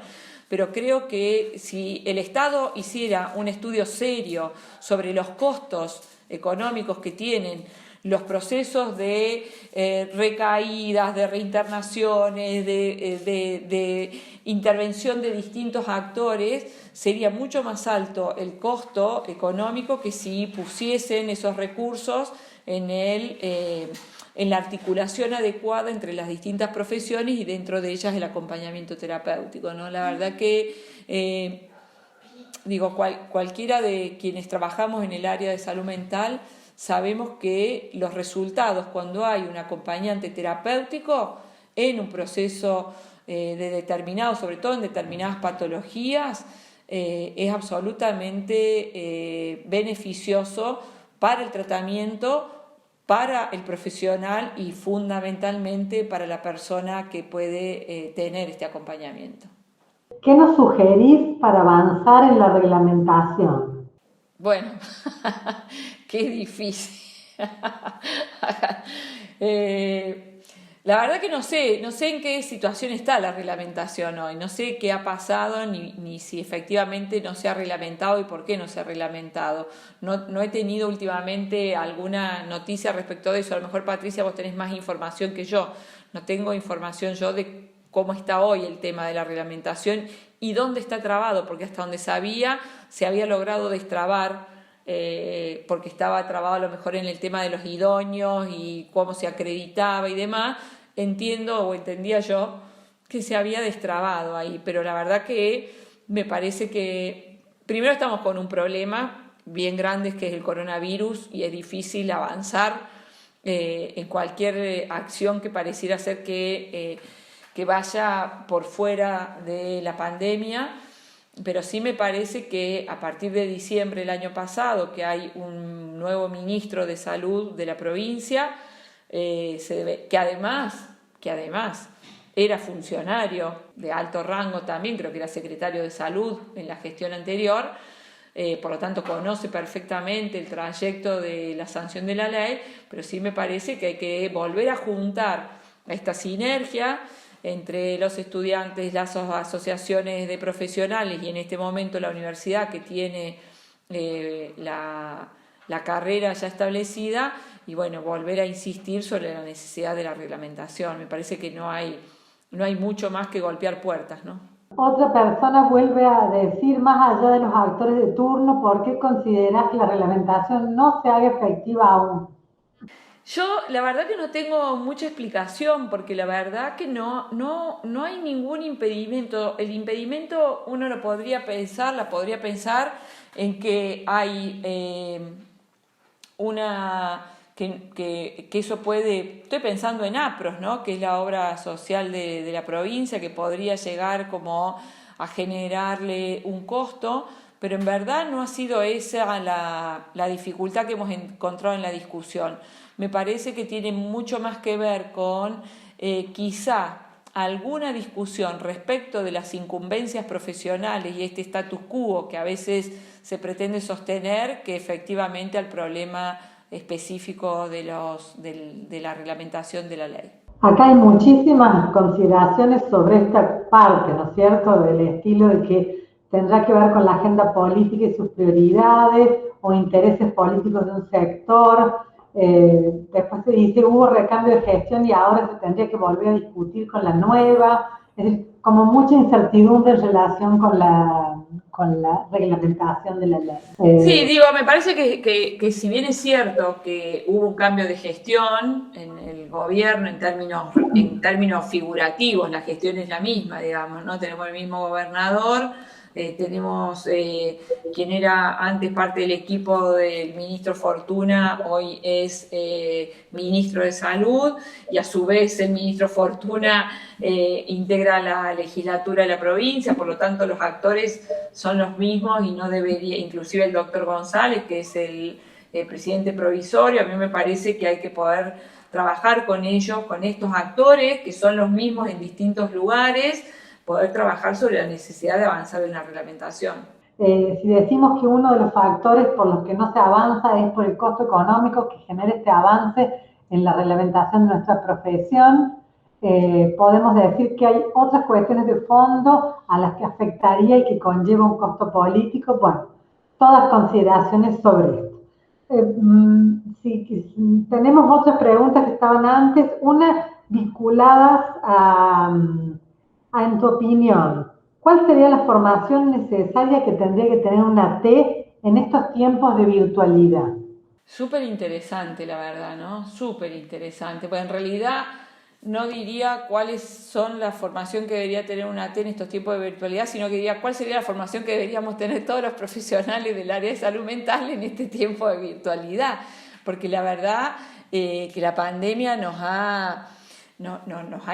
pero creo que si el Estado hiciera un estudio serio sobre los costos económicos que tienen los procesos de recaídas, de reinternaciones, de intervención de distintos actores, sería mucho más alto el costo económico que si pusiesen esos recursos en la articulación adecuada entre las distintas profesiones y dentro de ellas el acompañamiento terapéutico, ¿no? La verdad que, cualquiera de quienes trabajamos en el área de salud mental sabemos que los resultados cuando hay un acompañante terapéutico en un proceso sobre todo en determinadas patologías, es absolutamente beneficioso para el tratamiento, para el profesional y fundamentalmente para la persona que puede tener este acompañamiento. ¿Qué nos sugerís para avanzar en la reglamentación? Bueno, qué difícil. La verdad que no sé en qué situación está la reglamentación hoy, no sé qué ha pasado ni si efectivamente no se ha reglamentado y por qué no se ha reglamentado. No he tenido últimamente alguna noticia respecto de eso. A lo mejor, Patricia, vos tenés más información que yo. No tengo información yo de cómo está hoy el tema de la reglamentación y dónde está trabado, porque hasta donde sabía se había logrado destrabar, porque estaba trabado a lo mejor en el tema de los idóneos y cómo se acreditaba y demás. Entiendo o entendía yo que se había destrabado ahí, pero la verdad que me parece que primero estamos con un problema bien grande, que es el coronavirus, y es difícil avanzar en cualquier acción que pareciera ser que vaya por fuera de la pandemia, pero sí me parece que a partir de diciembre del año pasado, que hay un nuevo ministro de salud de la provincia, que además era funcionario de alto rango también, creo que era secretario de salud en la gestión anterior, por lo tanto conoce perfectamente el trayecto de la sanción de la ley, pero sí me parece que hay que volver a juntar esta sinergia entre los estudiantes, las asociaciones de profesionales y en este momento la universidad, que tiene la carrera ya establecida, y bueno, volver a insistir sobre la necesidad de la reglamentación. Me parece que no hay mucho más que golpear puertas, ¿no? Otra persona vuelve a decir, más allá de los actores de turno, ¿por qué considerás que la reglamentación no se haga efectiva aún? Yo la verdad que no tengo mucha explicación, porque la verdad que no hay ningún impedimento. El impedimento uno la podría pensar en que hay que eso puede, estoy pensando en APROS, ¿no? Que es la obra social de la provincia, que podría llegar como a generarle un costo, pero en verdad no ha sido esa la dificultad que hemos encontrado en la discusión. Me parece que tiene mucho más que ver con quizá alguna discusión respecto de las incumbencias profesionales y este status quo que a veces se pretende sostener, que efectivamente al problema específico de la reglamentación de la ley. Acá hay muchísimas consideraciones sobre esta parte, ¿no es cierto?, del estilo de que tendrá que ver con la agenda política y sus prioridades o intereses políticos de un sector. Después se dice hubo recambio de gestión y ahora se tendría que volver a discutir con la nueva. Es decir, como mucha incertidumbre en relación con la reglamentación de la ley. Sí, me parece que si bien es cierto que hubo un cambio de gestión en el gobierno en términos figurativos, la gestión es la misma, digamos, ¿no? Tenemos el mismo gobernador, tenemos quien era antes parte del equipo del ministro Fortuna, hoy es ministro de Salud, y a su vez el ministro Fortuna integra la legislatura de la provincia, por lo tanto los actores son los mismos y no debería, inclusive el doctor González, que es el presidente provisorio. A mí me parece que hay que poder trabajar con ellos, con estos actores que son los mismos en distintos lugares, poder trabajar sobre la necesidad de avanzar en la reglamentación. Si decimos que uno de los factores por los que no se avanza es por el costo económico que genera este avance en la reglamentación de nuestra profesión, podemos decir que hay otras cuestiones de fondo a las que afectaría y que conlleva un costo político. Bueno, todas consideraciones sobre esto. Sí, tenemos otras preguntas que estaban antes, una vinculadas a, en tu opinión, ¿cuál sería la formación necesaria que tendría que tener una T en estos tiempos de virtualidad? Súper interesante, la verdad, ¿no? Súper interesante. Pues en realidad no diría cuáles son la formación que debería tener una T en estos tiempos de virtualidad, sino que diría cuál sería la formación que deberíamos tener todos los profesionales del área de salud mental en este tiempo de virtualidad. Porque la verdad que la pandemia nos ha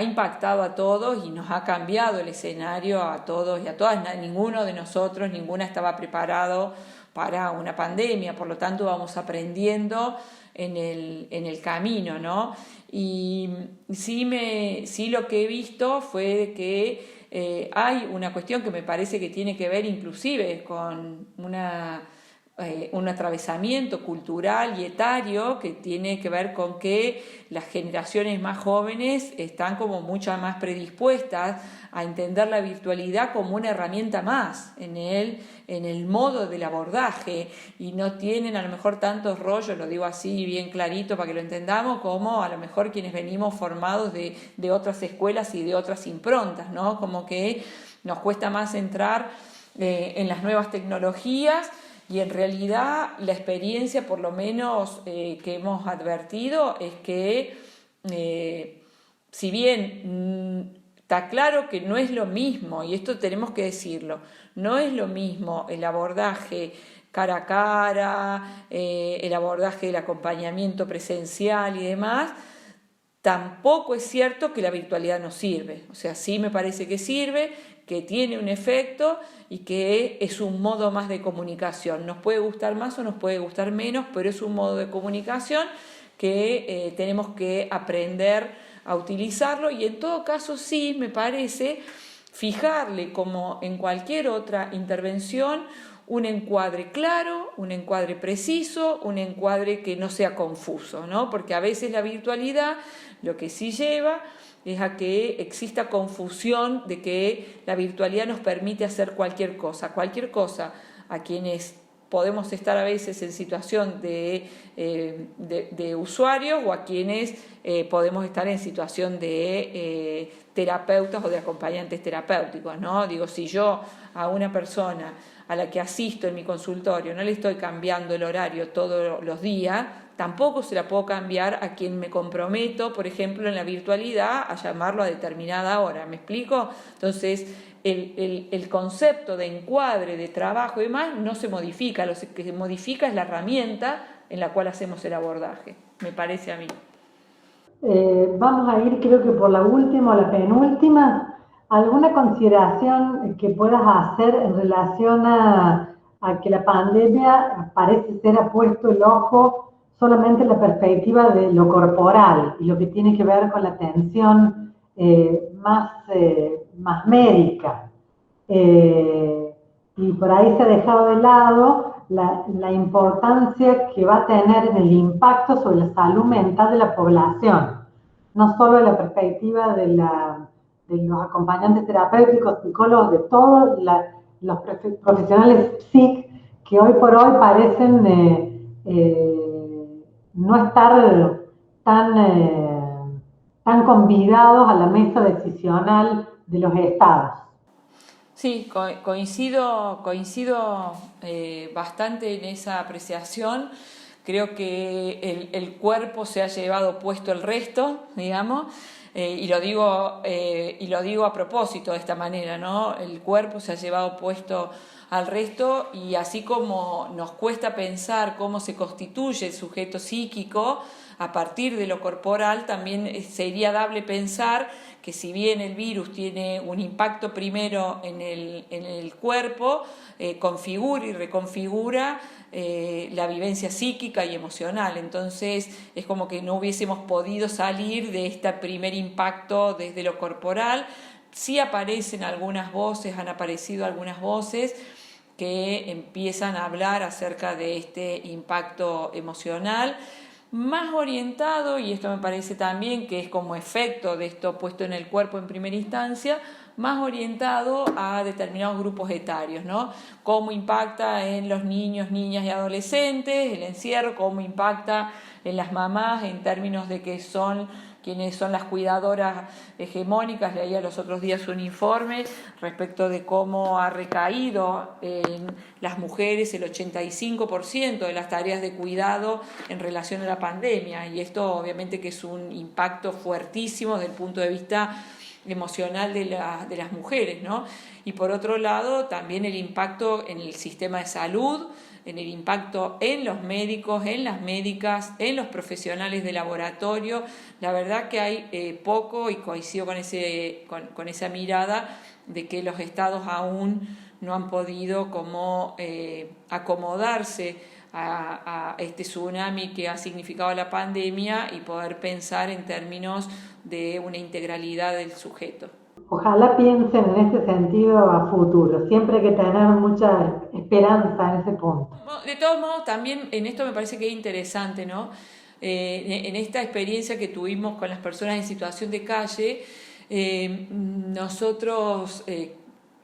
impactado a todos y nos ha cambiado el escenario a todos y a todas. Ninguno de nosotros, ninguna estaba preparado para una pandemia, por lo tanto vamos aprendiendo en el camino, ¿no? Y sí lo que he visto fue que hay una cuestión que me parece que tiene que ver inclusive con un atravesamiento cultural y etario que tiene que ver con que las generaciones más jóvenes están como mucho más predispuestas a entender la virtualidad como una herramienta más en el modo del abordaje y no tienen a lo mejor tantos rollos, lo digo así bien clarito para que lo entendamos, como a lo mejor quienes venimos formados de otras escuelas y de otras improntas, ¿no? Como que nos cuesta más entrar en las nuevas tecnologías. Y en realidad la experiencia, por lo menos que hemos advertido, es que si bien está claro que no es lo mismo, y esto tenemos que decirlo, no es lo mismo el abordaje cara a cara, el abordaje del acompañamiento presencial y demás, tampoco es cierto que la virtualidad no sirve. O sea, sí me parece que sirve, que tiene un efecto y que es un modo más de comunicación. Nos puede gustar más o nos puede gustar menos, pero es un modo de comunicación que tenemos que aprender a utilizarlo y en todo caso sí me parece fijarle, como en cualquier otra intervención, un encuadre claro, un encuadre preciso, un encuadre que no sea confuso, ¿no? Porque a veces la virtualidad lo que sí lleva es a que exista confusión de que la virtualidad nos permite hacer cualquier cosa a quienes podemos estar a veces en situación de usuarios o a quienes podemos estar en situación de terapeutas o de acompañantes terapéuticos, ¿no? Digo, si yo a una persona a la que asisto en mi consultorio no le estoy cambiando el horario todos los días, tampoco se la puedo cambiar a quien me comprometo, por ejemplo, en la virtualidad, a llamarlo a determinada hora. ¿Me explico? Entonces, el concepto de encuadre, de trabajo y demás no se modifica. Lo que se modifica es la herramienta en la cual hacemos el abordaje, me parece a mí. Vamos a ir, creo que por la última o la penúltima. ¿Alguna consideración que puedas hacer en relación a que la pandemia parece ser ha puesto el ojo solamente en la perspectiva de lo corporal y lo que tiene que ver con la atención más médica? Y por ahí se ha dejado de lado la importancia que va a tener en el impacto sobre la salud mental de la población, no solo de la perspectiva de los acompañantes terapéuticos, psicólogos, de todos los profesionales psic que hoy por hoy parecen no estar tan convidados a la mesa decisional de los estados. Sí, coincido bastante en esa apreciación. Creo que el cuerpo se ha llevado puesto el resto, digamos, y lo digo a propósito de esta manera, ¿no? El cuerpo se ha llevado puesto al resto y así como nos cuesta pensar cómo se constituye el sujeto psíquico a partir de lo corporal, también sería dable pensar que si bien el virus tiene un impacto primero en el cuerpo, configura y reconfigura la vivencia psíquica y emocional. Entonces es como que no hubiésemos podido salir de este primer impacto desde lo corporal. Sí han aparecido algunas voces que empiezan a hablar acerca de este impacto emocional, más orientado, y esto me parece también que es como efecto de esto puesto en el cuerpo en primera instancia, más orientado a determinados grupos etarios, ¿no? Cómo impacta en los niños, niñas y adolescentes, el encierro, cómo impacta en las mamás en términos de que son quienes son las cuidadoras hegemónicas. Leía los otros días un informe respecto de cómo ha recaído en las mujeres el 85% de las tareas de cuidado en relación a la pandemia, y esto obviamente que es un impacto fuertísimo desde el punto de vista emocional de las mujeres, ¿no? Y por otro lado también el impacto en el sistema de salud, en el impacto en los médicos, en las médicas, en los profesionales de laboratorio. La verdad que hay poco, y coincido con esa mirada de que los estados aún no han podido como acomodarse a este tsunami que ha significado la pandemia y poder pensar en términos de una integralidad del sujeto. Ojalá piensen en ese sentido a futuro. Siempre hay que tener mucha esperanza en ese punto. De todos modos, también en esto me parece que es interesante, ¿no? En esta experiencia que tuvimos con las personas en situación de calle, nosotros,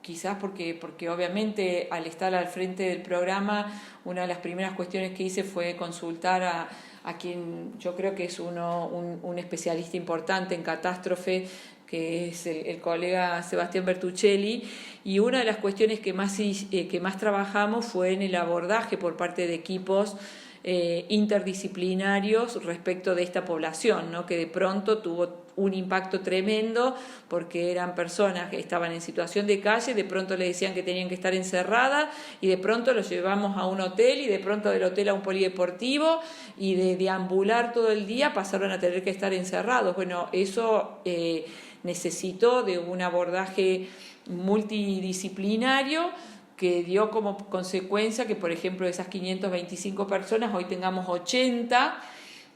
quizás porque obviamente al estar al frente del programa, una de las primeras cuestiones que hice fue consultar a quien yo creo que es un especialista importante en catástrofe, que es el colega Sebastián Bertuccelli, y una de las cuestiones que más trabajamos fue en el abordaje por parte de equipos interdisciplinarios respecto de esta población, ¿no? Que de pronto tuvo un impacto tremendo porque eran personas que estaban en situación de calle, de pronto le decían que tenían que estar encerradas y de pronto los llevamos a un hotel y de pronto del hotel a un polideportivo y de deambular todo el día pasaron a tener que estar encerrados. Bueno, eso necesitó de un abordaje multidisciplinario que dio como consecuencia que, por ejemplo, de esas 525 personas, hoy tengamos 80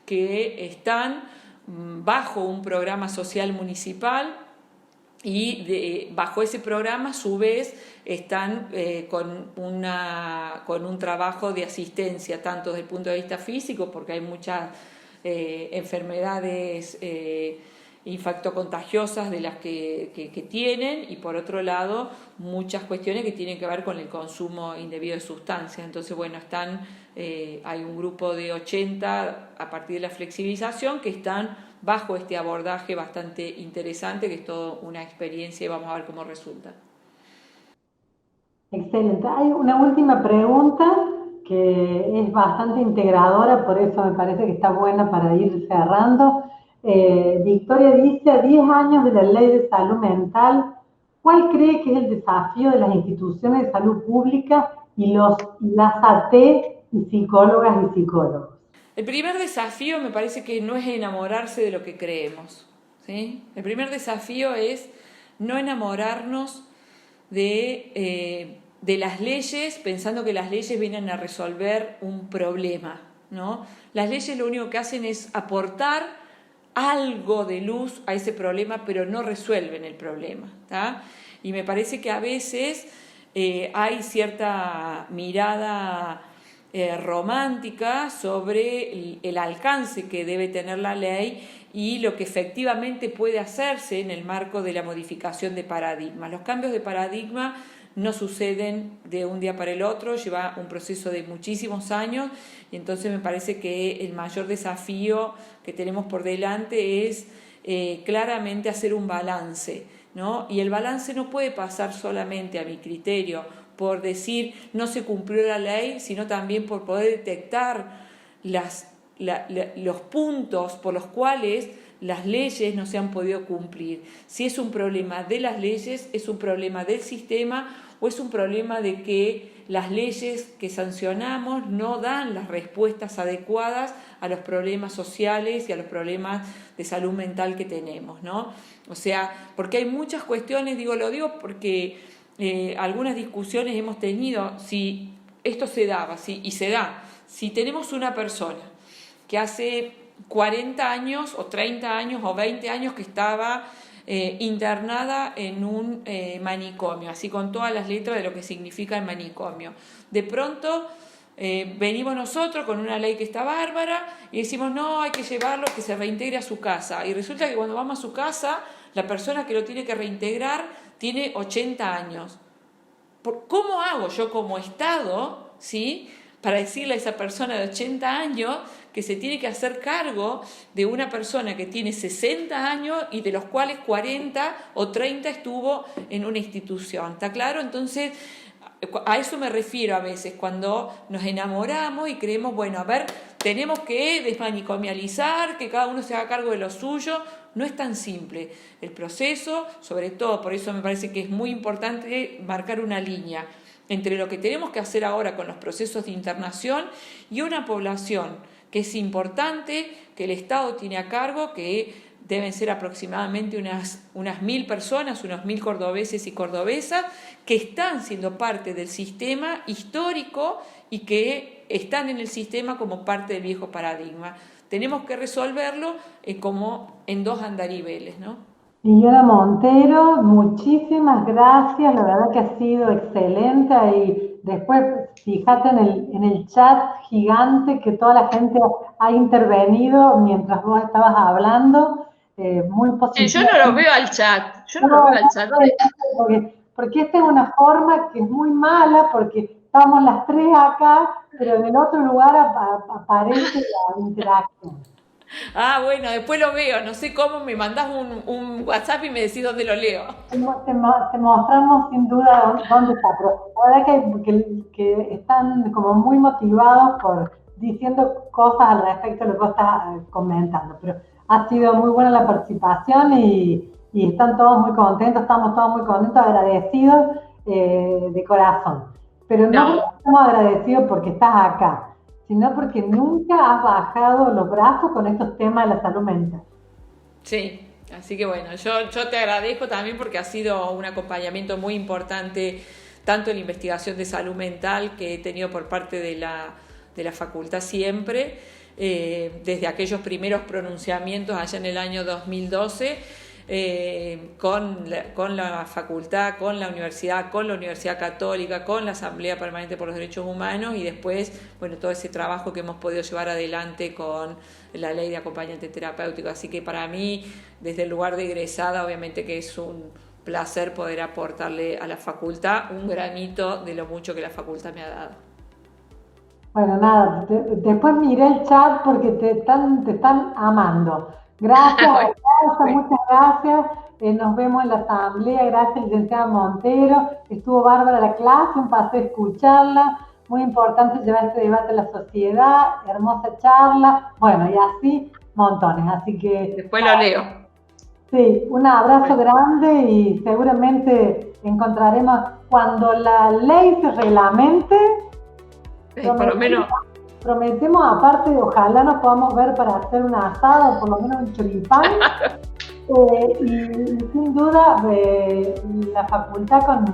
que están bajo un programa social municipal y bajo ese programa, a su vez, están con un trabajo de asistencia, tanto desde el punto de vista físico, porque hay muchas enfermedades infectocontagiosas de las que tienen, y por otro lado muchas cuestiones que tienen que ver con el consumo indebido de sustancias. Entonces, bueno, hay un grupo de 80 a partir de la flexibilización que están bajo este abordaje bastante interesante, que es toda una experiencia y vamos a ver cómo resulta. Excelente. Hay una última pregunta que es bastante integradora, por eso me parece que está buena para ir cerrando. Victoria dice, a 10 años de la Ley de Salud Mental, ¿cuál cree que es el desafío de las instituciones de salud pública y las AT y psicólogas y psicólogos? El primer desafío me parece que no es enamorarse de lo que creemos, ¿sí? El primer desafío es no enamorarnos de las leyes pensando que las leyes vienen a resolver un problema, ¿no? Las leyes lo único que hacen es aportar algo de luz a ese problema, pero no resuelven el problema, ¿tá? Y me parece que a veces hay cierta mirada romántica sobre el alcance que debe tener la ley y lo que efectivamente puede hacerse en el marco de la modificación de paradigmas. Los cambios de paradigma no suceden de un día para el otro, lleva un proceso de muchísimos años, y entonces me parece que el mayor desafío que tenemos por delante es claramente hacer un balance, ¿no? Y el balance no puede pasar solamente, a mi criterio, por decir no se cumplió la ley, sino también por poder detectar los puntos por los cuales las leyes no se han podido cumplir. Si es un problema de las leyes, es un problema del sistema, o es un problema de que las leyes que sancionamos no dan las respuestas adecuadas a los problemas sociales y a los problemas de salud mental que tenemos, ¿no? O sea, porque hay muchas cuestiones, lo digo porque algunas discusiones hemos tenido si esto se daba, y se da. Si tenemos una persona que hace 40 años o 30 años o 20 años que estaba internada en un manicomio, así con todas las letras de lo que significa el manicomio. De pronto venimos nosotros con una ley que está bárbara y decimos no, hay que llevarlo, que se reintegre a su casa. Y resulta que cuando vamos a su casa, la persona que lo tiene que reintegrar tiene 80 años. ¿Cómo hago yo como Estado, ¿sí?, para decirle a esa persona de 80 años que se tiene que hacer cargo de una persona que tiene 60 años y de los cuales 40 o 30 estuvo en una institución? ¿Está claro? Entonces, a eso me refiero a veces, cuando nos enamoramos y creemos, bueno, a ver, tenemos que desmanicomializar, que cada uno se haga cargo de lo suyo. No es tan simple. El proceso, sobre todo, por eso me parece que es muy importante marcar una línea entre lo que tenemos que hacer ahora con los procesos de internación y una población que es importante, que el Estado tiene a cargo, que deben ser aproximadamente unas 1.000 personas, unos 1.000 cordobeses y cordobesas, que están siendo parte del sistema histórico y que están en el sistema como parte del viejo paradigma. Tenemos que resolverlo como en 2 andariveles, ¿no? Liliana Montero, muchísimas gracias, la verdad que ha sido excelente y después fíjate en el chat gigante que toda la gente ha intervenido mientras vos estabas hablando, muy positivo. Yo no lo veo al chat, porque esta es una forma que es muy mala, porque estamos las 3 acá, pero en el otro lugar aparece la interacción. Ah, bueno, después lo veo, no sé cómo, me mandás un WhatsApp y me decís dónde lo leo. Te mostramos sin duda dónde está, pero la verdad que están como muy motivados por diciendo cosas al respecto de lo que vos estás comentando, pero ha sido muy buena la participación y están todos muy contentos, estamos todos muy contentos, agradecidos de corazón, pero no estamos agradecidos porque estás acá, sino porque nunca has bajado los brazos con estos temas de la salud mental. Sí, así que bueno, yo te agradezco también porque ha sido un acompañamiento muy importante, tanto en la investigación de salud mental que he tenido por parte de la facultad siempre, desde aquellos primeros pronunciamientos allá en el año 2012, con la facultad, con la Universidad Católica, con la Asamblea Permanente por los Derechos Humanos y después, bueno, todo ese trabajo que hemos podido llevar adelante con la ley de acompañante terapéutico. Así que para mí, desde el lugar de egresada, obviamente que es un placer poder aportarle a la facultad un granito de lo mucho que la facultad me ha dado. Bueno, nada, después miré el chat porque te están amando. Gracias, muchas gracias. Nos vemos en la asamblea. Gracias, licenciada Montero. Estuvo bárbara la clase, un placer escucharla. Muy importante llevar este debate a la sociedad. Hermosa charla. Bueno, y así, montones. Así que después lo leo. Sí, un abrazo grande y seguramente encontraremos cuando la ley se reglamente. Por lo menos. Prometemos, aparte, ojalá nos podamos ver para hacer un asado, por lo menos un choripán. Y sin duda, la facultad con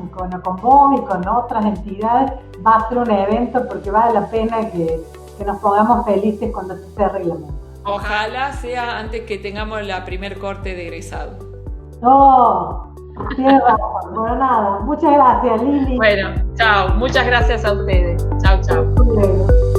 vos y con otras entidades va a ser un evento porque vale la pena que nos pongamos felices cuando se esté reglamento. Ojalá sea antes que tengamos la primer corte de egresado. No, tienes razón. Bueno, nada, muchas gracias, Lili. Bueno, chao, muchas gracias a ustedes. Chao, chao. Hasta luego.